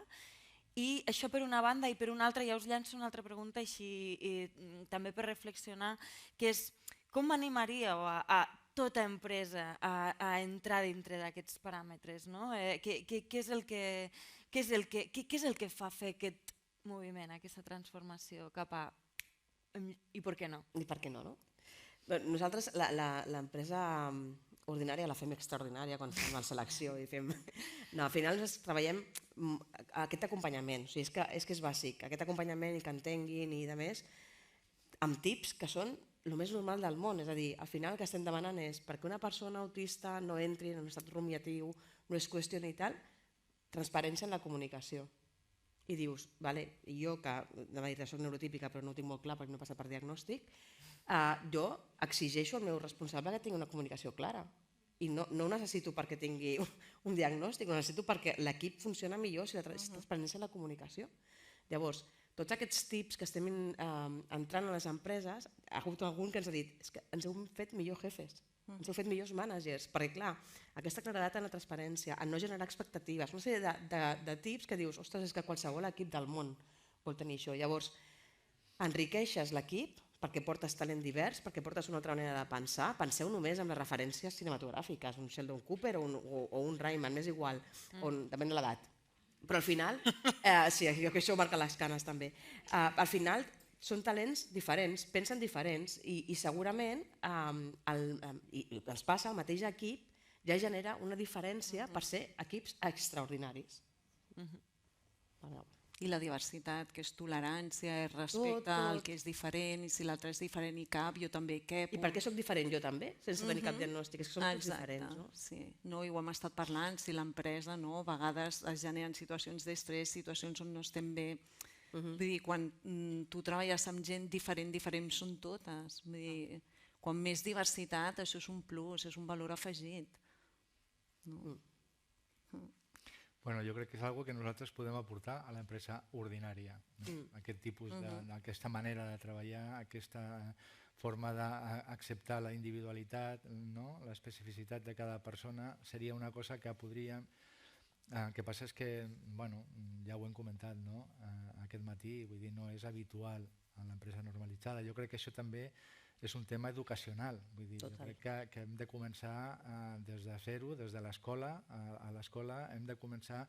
I això per una banda, i per una altra ja us llanço una altra pregunta així també per reflexionar, que és com animaríeu a tota empresa a entrar dintre d'aquests paràmetres? Què és el que fa fer aquest moviment, aquesta transformació cap a i per què no? I per què no, no? Nosaltres l'empresa ordinària la fem extraordinària quan fem la selecció i fem... No, al final nosaltres treballem aquest acompanyament, o sigui, és que és bàsic, aquest acompanyament i que entenguin i de més, amb tips que són el més normal del món, és a dir, al final el que estem demanant és perquè una persona autista no entri en un estat rumiatiu, no es qüestioni i tal, transparència en la comunicació. I dius, vale, jo que de veritat soc neurotípica però no ho tinc molt clar perquè no he passat per diagnòstic, jo exigeixo al meu responsable que tingui una comunicació clara i no ho necessito perquè tingui un diagnòstic, ho necessito perquè l'equip funciona millor si la transparència en la comunicació. Llavors, tots aquests tips que estem entrant a les empreses, ha hagut algun que ens ha dit és que ens heu fet millor jefes, ens heu fet millors mànagers, perquè clar, aquesta claredat en la transparència, en no generar expectatives, una sèrie de tips que dius, ostres, és que qualsevol equip del món vol tenir això. Llavors, enriqueixes l'equip perquè portes talent divers, perquè portes una altra manera de pensar. Penseu només en les referències cinematogràfiques, un Sheldon Cooper o un Rayman, m'és igual, depèn de l'edat. Però al final, sí, que això marca les canes també, al final són talents diferents, pensen diferents i segurament ens passa, el mateix equip ja genera una diferència per ser equips extraordinaris. I la diversitat, que és tolerància, és respecte al que és diferent, i si l'altre és diferent i cap, jo també cap. I per què soc diferent jo també, sense tenir cap diagnòstic? És que som tots diferents, no? Sí, no, i ho hem estat parlant, si l'empresa, a vegades es generen situacions d'estrès, situacions on no estem bé. Vull dir, quan tu treballes amb gent diferent són totes. Vull dir, quan més diversitat, això és un plus, és un valor afegit. Bueno, jo crec que és una que nosaltres podem aportar a l'empresa ordinària. Aquest tipus d'aquesta manera de treballar, aquesta forma d'acceptar la individualitat, l'especificitat de cada persona, seria una cosa que podríem... El que passa és que, ja ho hem comentat aquest matí, vull dir, no és habitual en l'empresa normalitzada. Jo crec que això també és un tema educacional, vull dir, jo crec que hem de començar des de zero, des de l'escola, a l'escola hem de començar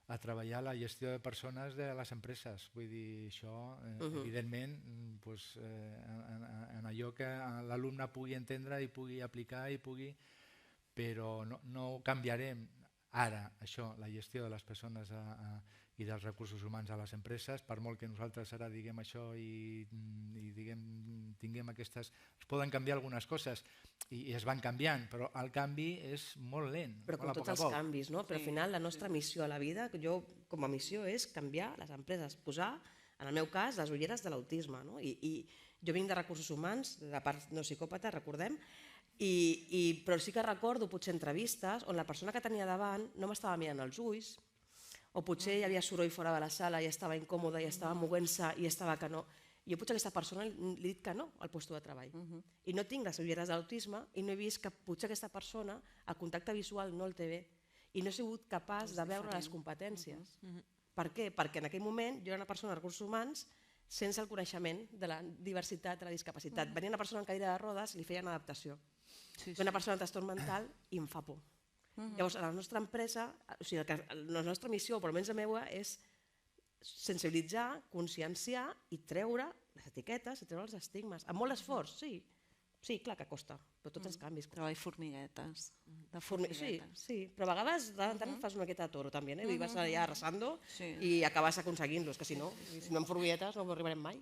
a treballar la gestió de persones de les empreses, vull dir, això evidentment en allò que l'alumne pugui entendre i pugui aplicar però no canviarem ara això, la gestió de les persones i dels recursos humans a les empreses, per molt que nosaltres ara diguem això i tinguem aquestes... Es poden canviar algunes coses i es van canviant, però el canvi és molt lent. Però com tots els canvis, no? Però al final la nostra missió a la vida, jo com a missió és canviar les empreses, posar, en el meu cas, les ulleres de l'autisme. I jo vinc de recursos humans, de part no psicòpata, recordem, però sí que recordo potser entrevistes on la persona que tenia davant no m'estava mirant als ulls, o potser hi havia soroll fora de la sala i estava incòmoda i estava movent-se i estava que no. Jo potser a aquesta persona li he dit que no al lloc de treball. I no tinc les ulleres de l'autisme i no he vist que potser aquesta persona el contacte visual no el té bé i no he sigut capaç de veure les competències. Per què? Perquè en aquell moment jo era una persona de recursos humans sense el coneixement de la diversitat, de la discapacitat. Venia una persona en cadira de rodes, li feien adaptació. Una persona amb trastorn mental i em fa por. Llavors, a la nostra empresa, la nostra missió, per almenys la meva, és sensibilitzar, conscienciar i treure les etiquetes i treure els estigmes. Amb molt esforç, sí. Sí, clar que costa, però tots els canvis. Treball formiguetes. Sí, però a vegades fas una miqueta de toro també, i vas allà arrasando i acabes aconseguint-los, que si no amb formiguetes no arribarem mai.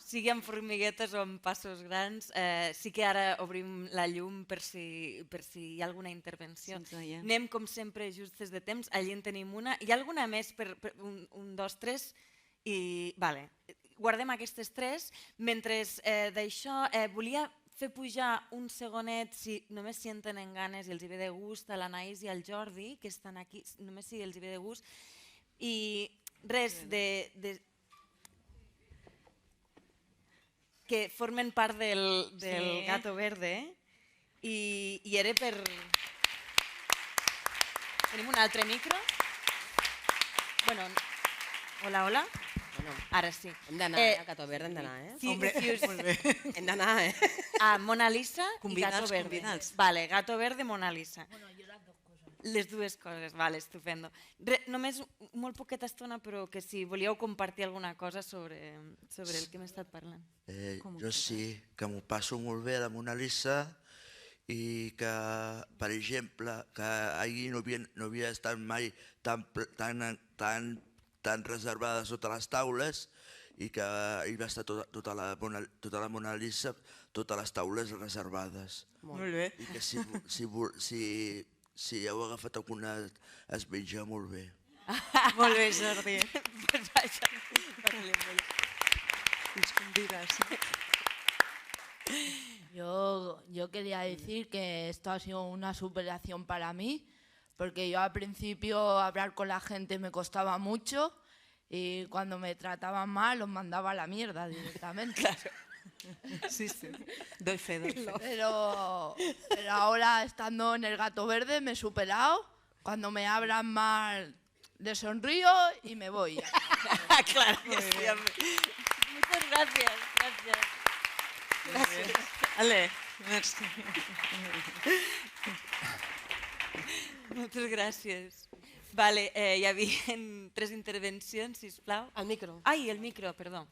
sigui amb formiguetes o amb passos grans, sí que ara obrim la llum per si hi ha alguna intervenció. Anem, com sempre, justes de temps. Allí en tenim una. Hi ha alguna més per un, dos, tres? Vale. Guardem aquestes tres. Mentre d'això, volia fer pujar un segonet, només si en tenen ganes i els hi ve de gust, a l'Anaïs i al Jordi, que estan aquí, només si els hi ve de gust. I res, que formen part del Gato Verde, i era per... Tenim un altre micro? Bueno, hola, hola. Ara sí. Hem d'anar, a Gato Verde hem d'anar, eh? Hem d'anar, eh? A Mona Lisa i Gato Verde. Convidats. Vale, Gato Verde, Mona Lisa. Bueno, jo les dues coses. Les dues coses, vale, estupendo. Només molt poqueta estona, però que si volíeu compartir alguna cosa sobre el que hem estat parlant. Jo sí, que m'ho passo molt bé a la Mona Lisa i que, per exemple, que ahir no havia estat mai tan reservades totes les taules i que hi va estar tota la Mona Lisa, totes les taules reservades. Molt bé. I que si heu agafat alguna es menja molt bé. Molt bé, Jordi. Pues vaja, Ens convides. Yo quería decir que esto ha sido una superación para mí, porque yo al principio hablar con la gente me costaba mucho y cuando me trataban mal los mandaba a la mierda directamente. Claro. Sí, sí. Doy fe, doy fe. Pero ahora estando en el Gato Verde me he superado. Cuando me hablan mal les sonrío y me voy. Claro que sí, hombre. Muchas gracias. Gràcies. Ale, merci. Moltes gràcies. Vale, hi havia 3 intervencions, sisplau. El micro. Ai, el micro, perdó.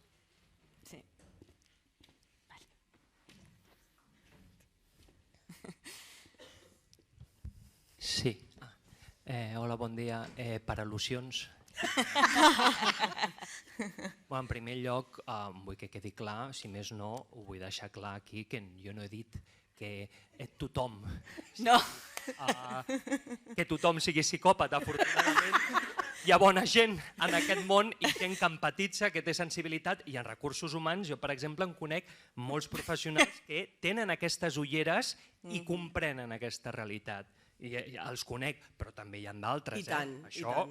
Sí. Vale. Sí. Hola, bon dia. Per al·lusions. En primer lloc, vull que quedi clar, si més no, ho vull deixar clar aquí, que jo no he dit que tothom... No. Que tothom sigui psicòpata, afortunadament. Hi ha bona gent en aquest món i gent que empatitza, que té sensibilitat, i en recursos humans jo, per exemple, en conec molts professionals que tenen aquestes ulleres i comprenen aquesta realitat. I els conec, però també hi ha d'altres. I tant, Això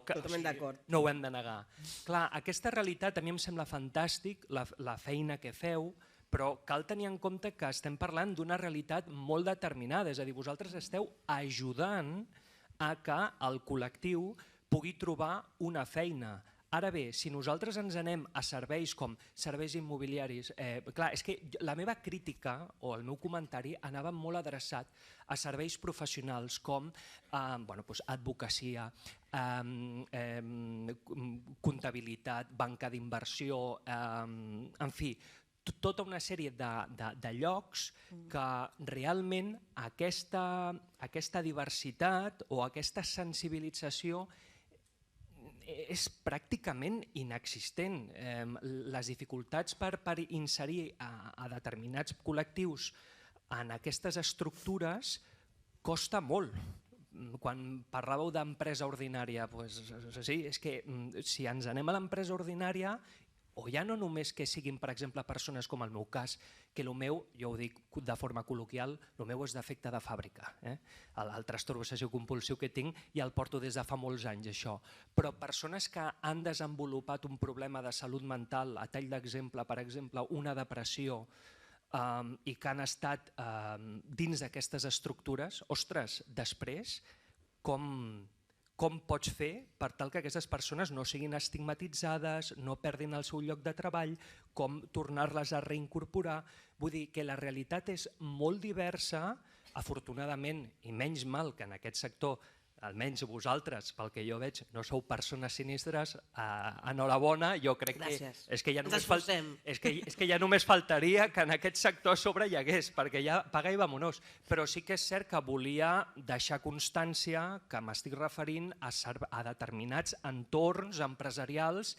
totalment d'acord. No ho hem de negar. Clar, aquesta realitat a mi em sembla fantàstic, la feina que feu, però cal tenir en compte que estem parlant d'una realitat molt determinada, és a dir, vosaltres esteu ajudant a que el col·lectiu pugui trobar una feina. Ara bé, si nosaltres ens anem a serveis com serveis immobiliaris, clar, és que la meva crítica o el meu comentari anava molt adreçat a serveis professionals com advocacia, comptabilitat, banca d'inversió, en fi, tota una sèrie de llocs que realment aquesta diversitat o aquesta sensibilització és pràcticament inexistent. Les dificultats per inserir a determinats col·lectius en aquestes estructures costa molt. Quan parlàveu d'empresa ordinària, sí, és que si ens anem a l'empresa ordinària, o ja no només que siguin, per exemple, persones com el meu cas, que el meu, jo ho dic de forma col·loquial, el meu és defecte de fàbrica. El trastorn obsessiu-compulsiu que tinc ja el porto des de fa molts anys, això. Però persones que han desenvolupat un problema de salut mental, a tall d'exemple, per exemple, una depressió, i que han estat dins d'aquestes estructures, ostres, després, com pots fer per tal que aquestes persones no siguin estigmatitzades, no perdin el seu lloc de treball, com tornar-les a reincorporar. Vull dir que la realitat és molt diversa, afortunadament, i menys mal que en aquest sector, almenys vosaltres, pel que jo veig, no sou persones sinistres, enhorabona, jo crec que és que ja només faltaria que en aquest sector a sobre hi hagués, perquè ja paga i vamonos. Però sí que és cert que volia deixar constància que m'estic referint a determinats entorns empresarials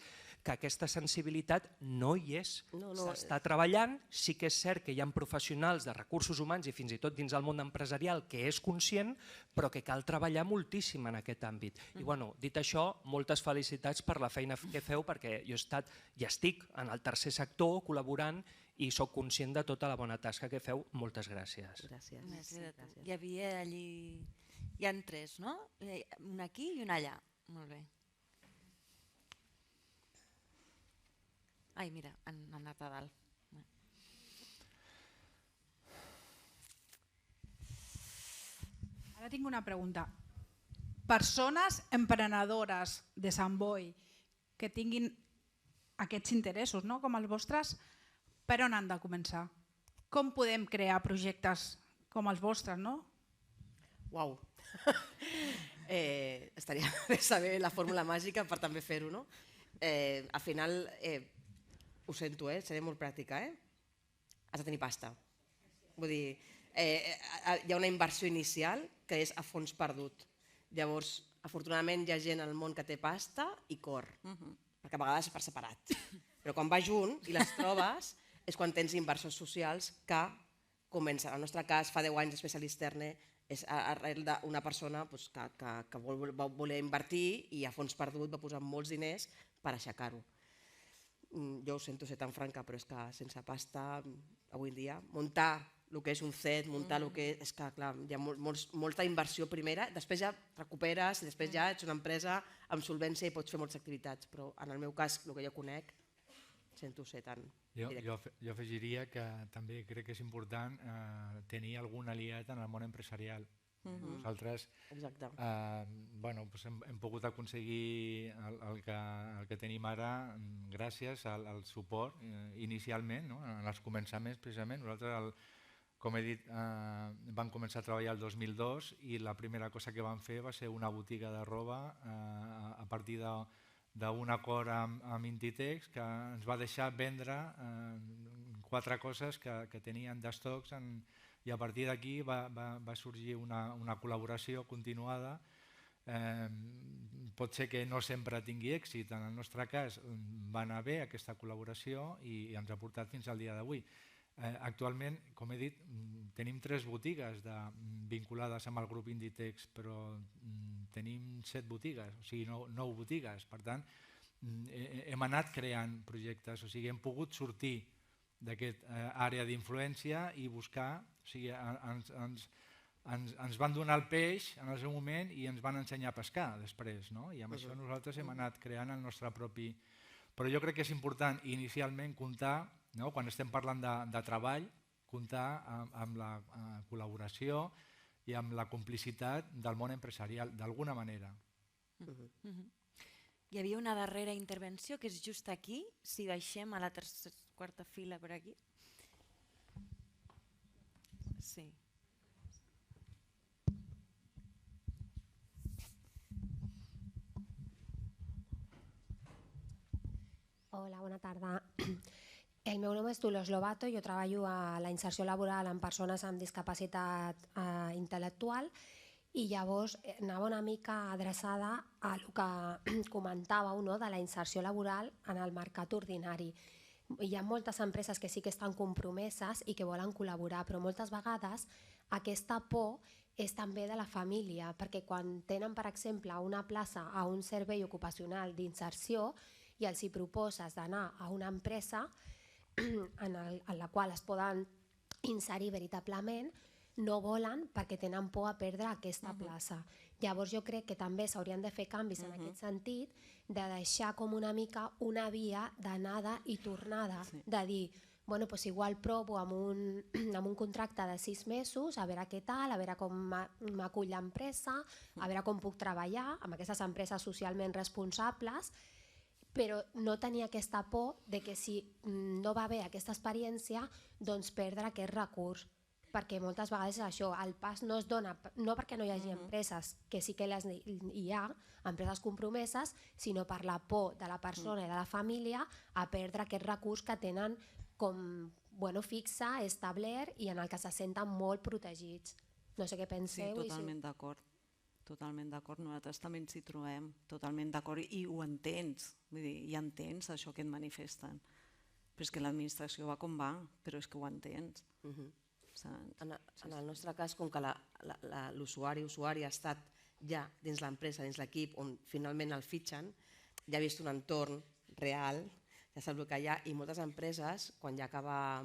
que aquesta sensibilitat no hi és. No. S'està treballant, sí que és cert que hi ha professionals de recursos humans i fins i tot dins del món empresarial que és conscient, però que cal treballar moltíssim en aquest àmbit. I bueno, dit això, moltes felicitats per la feina que feu, perquè jo he estat i estic en el tercer sector col·laborant i sóc conscient de tota la bona tasca que feu. Moltes gràcies. Gràcies. Hi havia allí... Hi ha 3, no? Un aquí i un allà. Molt bé. Ai, mira, han anat a dalt. Ara tinc una pregunta. Persones emprenedores de Sant Boi que tinguin aquests interessos, no? Com els vostres, per on han de començar? Com podem crear projectes com els vostres, no? Uau! Estaria bé saber la fórmula màgica per també fer-ho, no? Al final, ho sento, seré molt pràctica, has de tenir pasta. Vull dir, hi ha una inversió inicial que és a fons perdut. Llavors, afortunadament hi ha gent al món que té pasta i cor, perquè a vegades per separat. Però quan va junt i les trobes és quan tens inversors socials que comencen. En el nostre cas, fa 10 anys després a l'Isterne, és arrel d'una persona que va voler invertir i a fons perdut va posar molts diners per aixecar-ho. Jo ho sento ser tan franca, però és que sense pasta, avui en dia, muntar el que és un CET, muntar el que és que, clar, hi ha molta inversió primera, després ja recuperes, després ja ets una empresa amb solvència i pots fer moltes activitats, però en el meu cas, el que jo conec, sento ser tan directe. Jo afegiria que també crec que és important tenir algun aliat en el món empresarial. Nosaltres hem pogut aconseguir el que tenim ara gràcies al suport inicialment, en els començaments precisament. Nosaltres, com he dit, vam començar a treballar el 2002 i la primera cosa que vam fer va ser una botiga de roba a partir d'un acord amb Inditex que ens va deixar vendre 4 coses que tenien d'estocs i a partir d'aquí va sorgir una col·laboració continuada. Pot ser que no sempre tingui èxit, en el nostre cas va anar bé aquesta col·laboració i ens ha portat fins al dia d'avui. Actualment, com he dit, tenim 3 botigues vinculades amb el grup Inditex, però tenim 7 botigues, o sigui 9 botigues. Per tant, hem anat creant projectes, o sigui, hem pogut sortir d'aquesta àrea d'influència i buscar, o sigui, ens van donar el peix en el seu moment i ens van ensenyar a pescar després, i amb això nosaltres hem anat creant el nostre propi... Però jo crec que és important inicialment comptar, quan estem parlant de treball, comptar amb la col·laboració i amb la complicitat del món empresarial, d'alguna manera. Hi havia una darrera intervenció que és just aquí, si baixem a la quarta fila per aquí. Sí. Hola, bona tarda. El meu nom és Dolors Lobato, jo treballo a la inserció laboral amb persones amb discapacitat intel·lectual i llavors anava una mica adreçada a el que comentàveu de la inserció laboral en el mercat ordinari. Hi ha moltes empreses que sí que estan compromeses i que volen col·laborar, però moltes vegades aquesta por és també de la família, perquè quan tenen, per exemple, una plaça a un servei ocupacional d'inserció i els hi proposes d'anar a una empresa en la qual es poden inserir veritablement, no volen perquè tenen por a perdre aquesta plaça. Llavors jo crec que també s'haurien de fer canvis en aquest sentit, de deixar com una mica una via d'anada i tornada, de dir, bueno, doncs igual provo amb un contracte de 6 mesos, a veure què tal, a veure com m'acull l'empresa, a veure com puc treballar amb aquestes empreses socialment responsables, però no tenir aquesta por de que si no va bé aquesta experiència, doncs perdre aquest recurs. Perquè moltes vegades és això, el pas no es dona, no perquè no hi hagi empreses, que sí que hi ha, empreses compromeses, sinó per la por de la persona i de la família a perdre aquest recurs que tenen com fixe, establert i en el que se senten molt protegits. No sé què penseu. Sí, totalment d'acord. totalment d'acord. Nosaltres també ens hi trobem, totalment d'acord, i ho entens, vull dir, ja entens això que et manifesten. Però és que l'administració va com va, però és que ho entens. En el nostre cas, com que l'usuari ha estat ja dins l'empresa, dins l'equip, on finalment el fitxen, ja ha vist un entorn real, ja sap el que hi ha, i moltes empreses, quan ja acaba,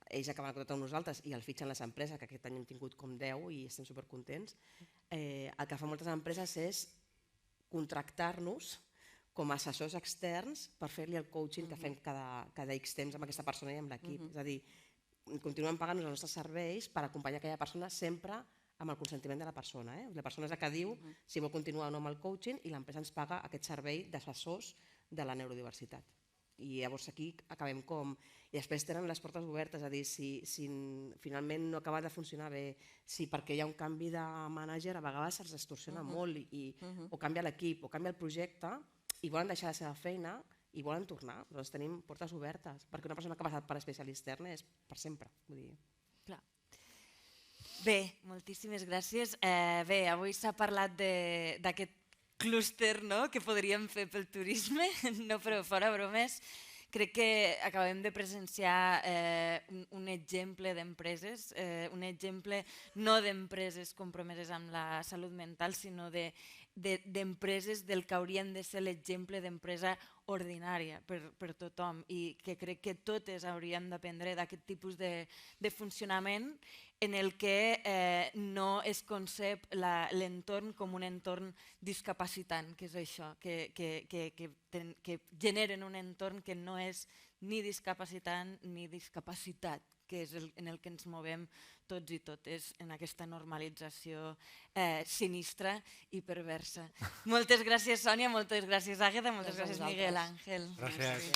ells acaben contractant amb nosaltres i el fitxen les empreses, que aquest any hem tingut com 10 i estem supercontents, el que fan moltes empreses és contractar-nos com a assessors externs per fer-li el coaching que fem cada X temps amb aquesta persona i amb l'equip. És a dir, continuem pagant-nos els nostres serveis per acompanyar aquella persona sempre amb el consentiment de la persona. La persona és la que diu si vol continuar o no amb el coaching i l'empresa ens paga aquest servei d'assessors de la neurodiversitat. I llavors aquí acabem com... I després tenen les portes obertes, és a dir, si finalment no acaba de funcionar bé, si perquè hi ha un canvi de mànager a vegades se'ls distorsiona molt o canvia l'equip o canvia el projecte i volen deixar la seva feina i volen tornar. Nosaltres tenim portes obertes, perquè una persona que ha passat per especialista extern és per sempre. Bé, moltíssimes gràcies. Bé, avui s'ha parlat d'aquest clúster que podríem fer pel turisme, no, però fora bromes. Crec que acabem de presenciar un exemple d'empreses, un exemple no d'empreses compromeses amb la salut mental, sinó d'empreses del que haurien de ser l'exemple d'empresa ordinària per tothom i que crec que totes hauríem d'aprendre d'aquest tipus de funcionament en el que no es concep l'entorn com un entorn discapacitant, que és això, que generen un entorn que no és ni discapacitant ni discapacitat, que és en el que ens movem tots i totes en aquesta normalització sinistra i perversa. Moltes gràcies, Sònia, moltes gràcies, Àgueda, moltes gràcies, Miguel Àngel. Gràcies.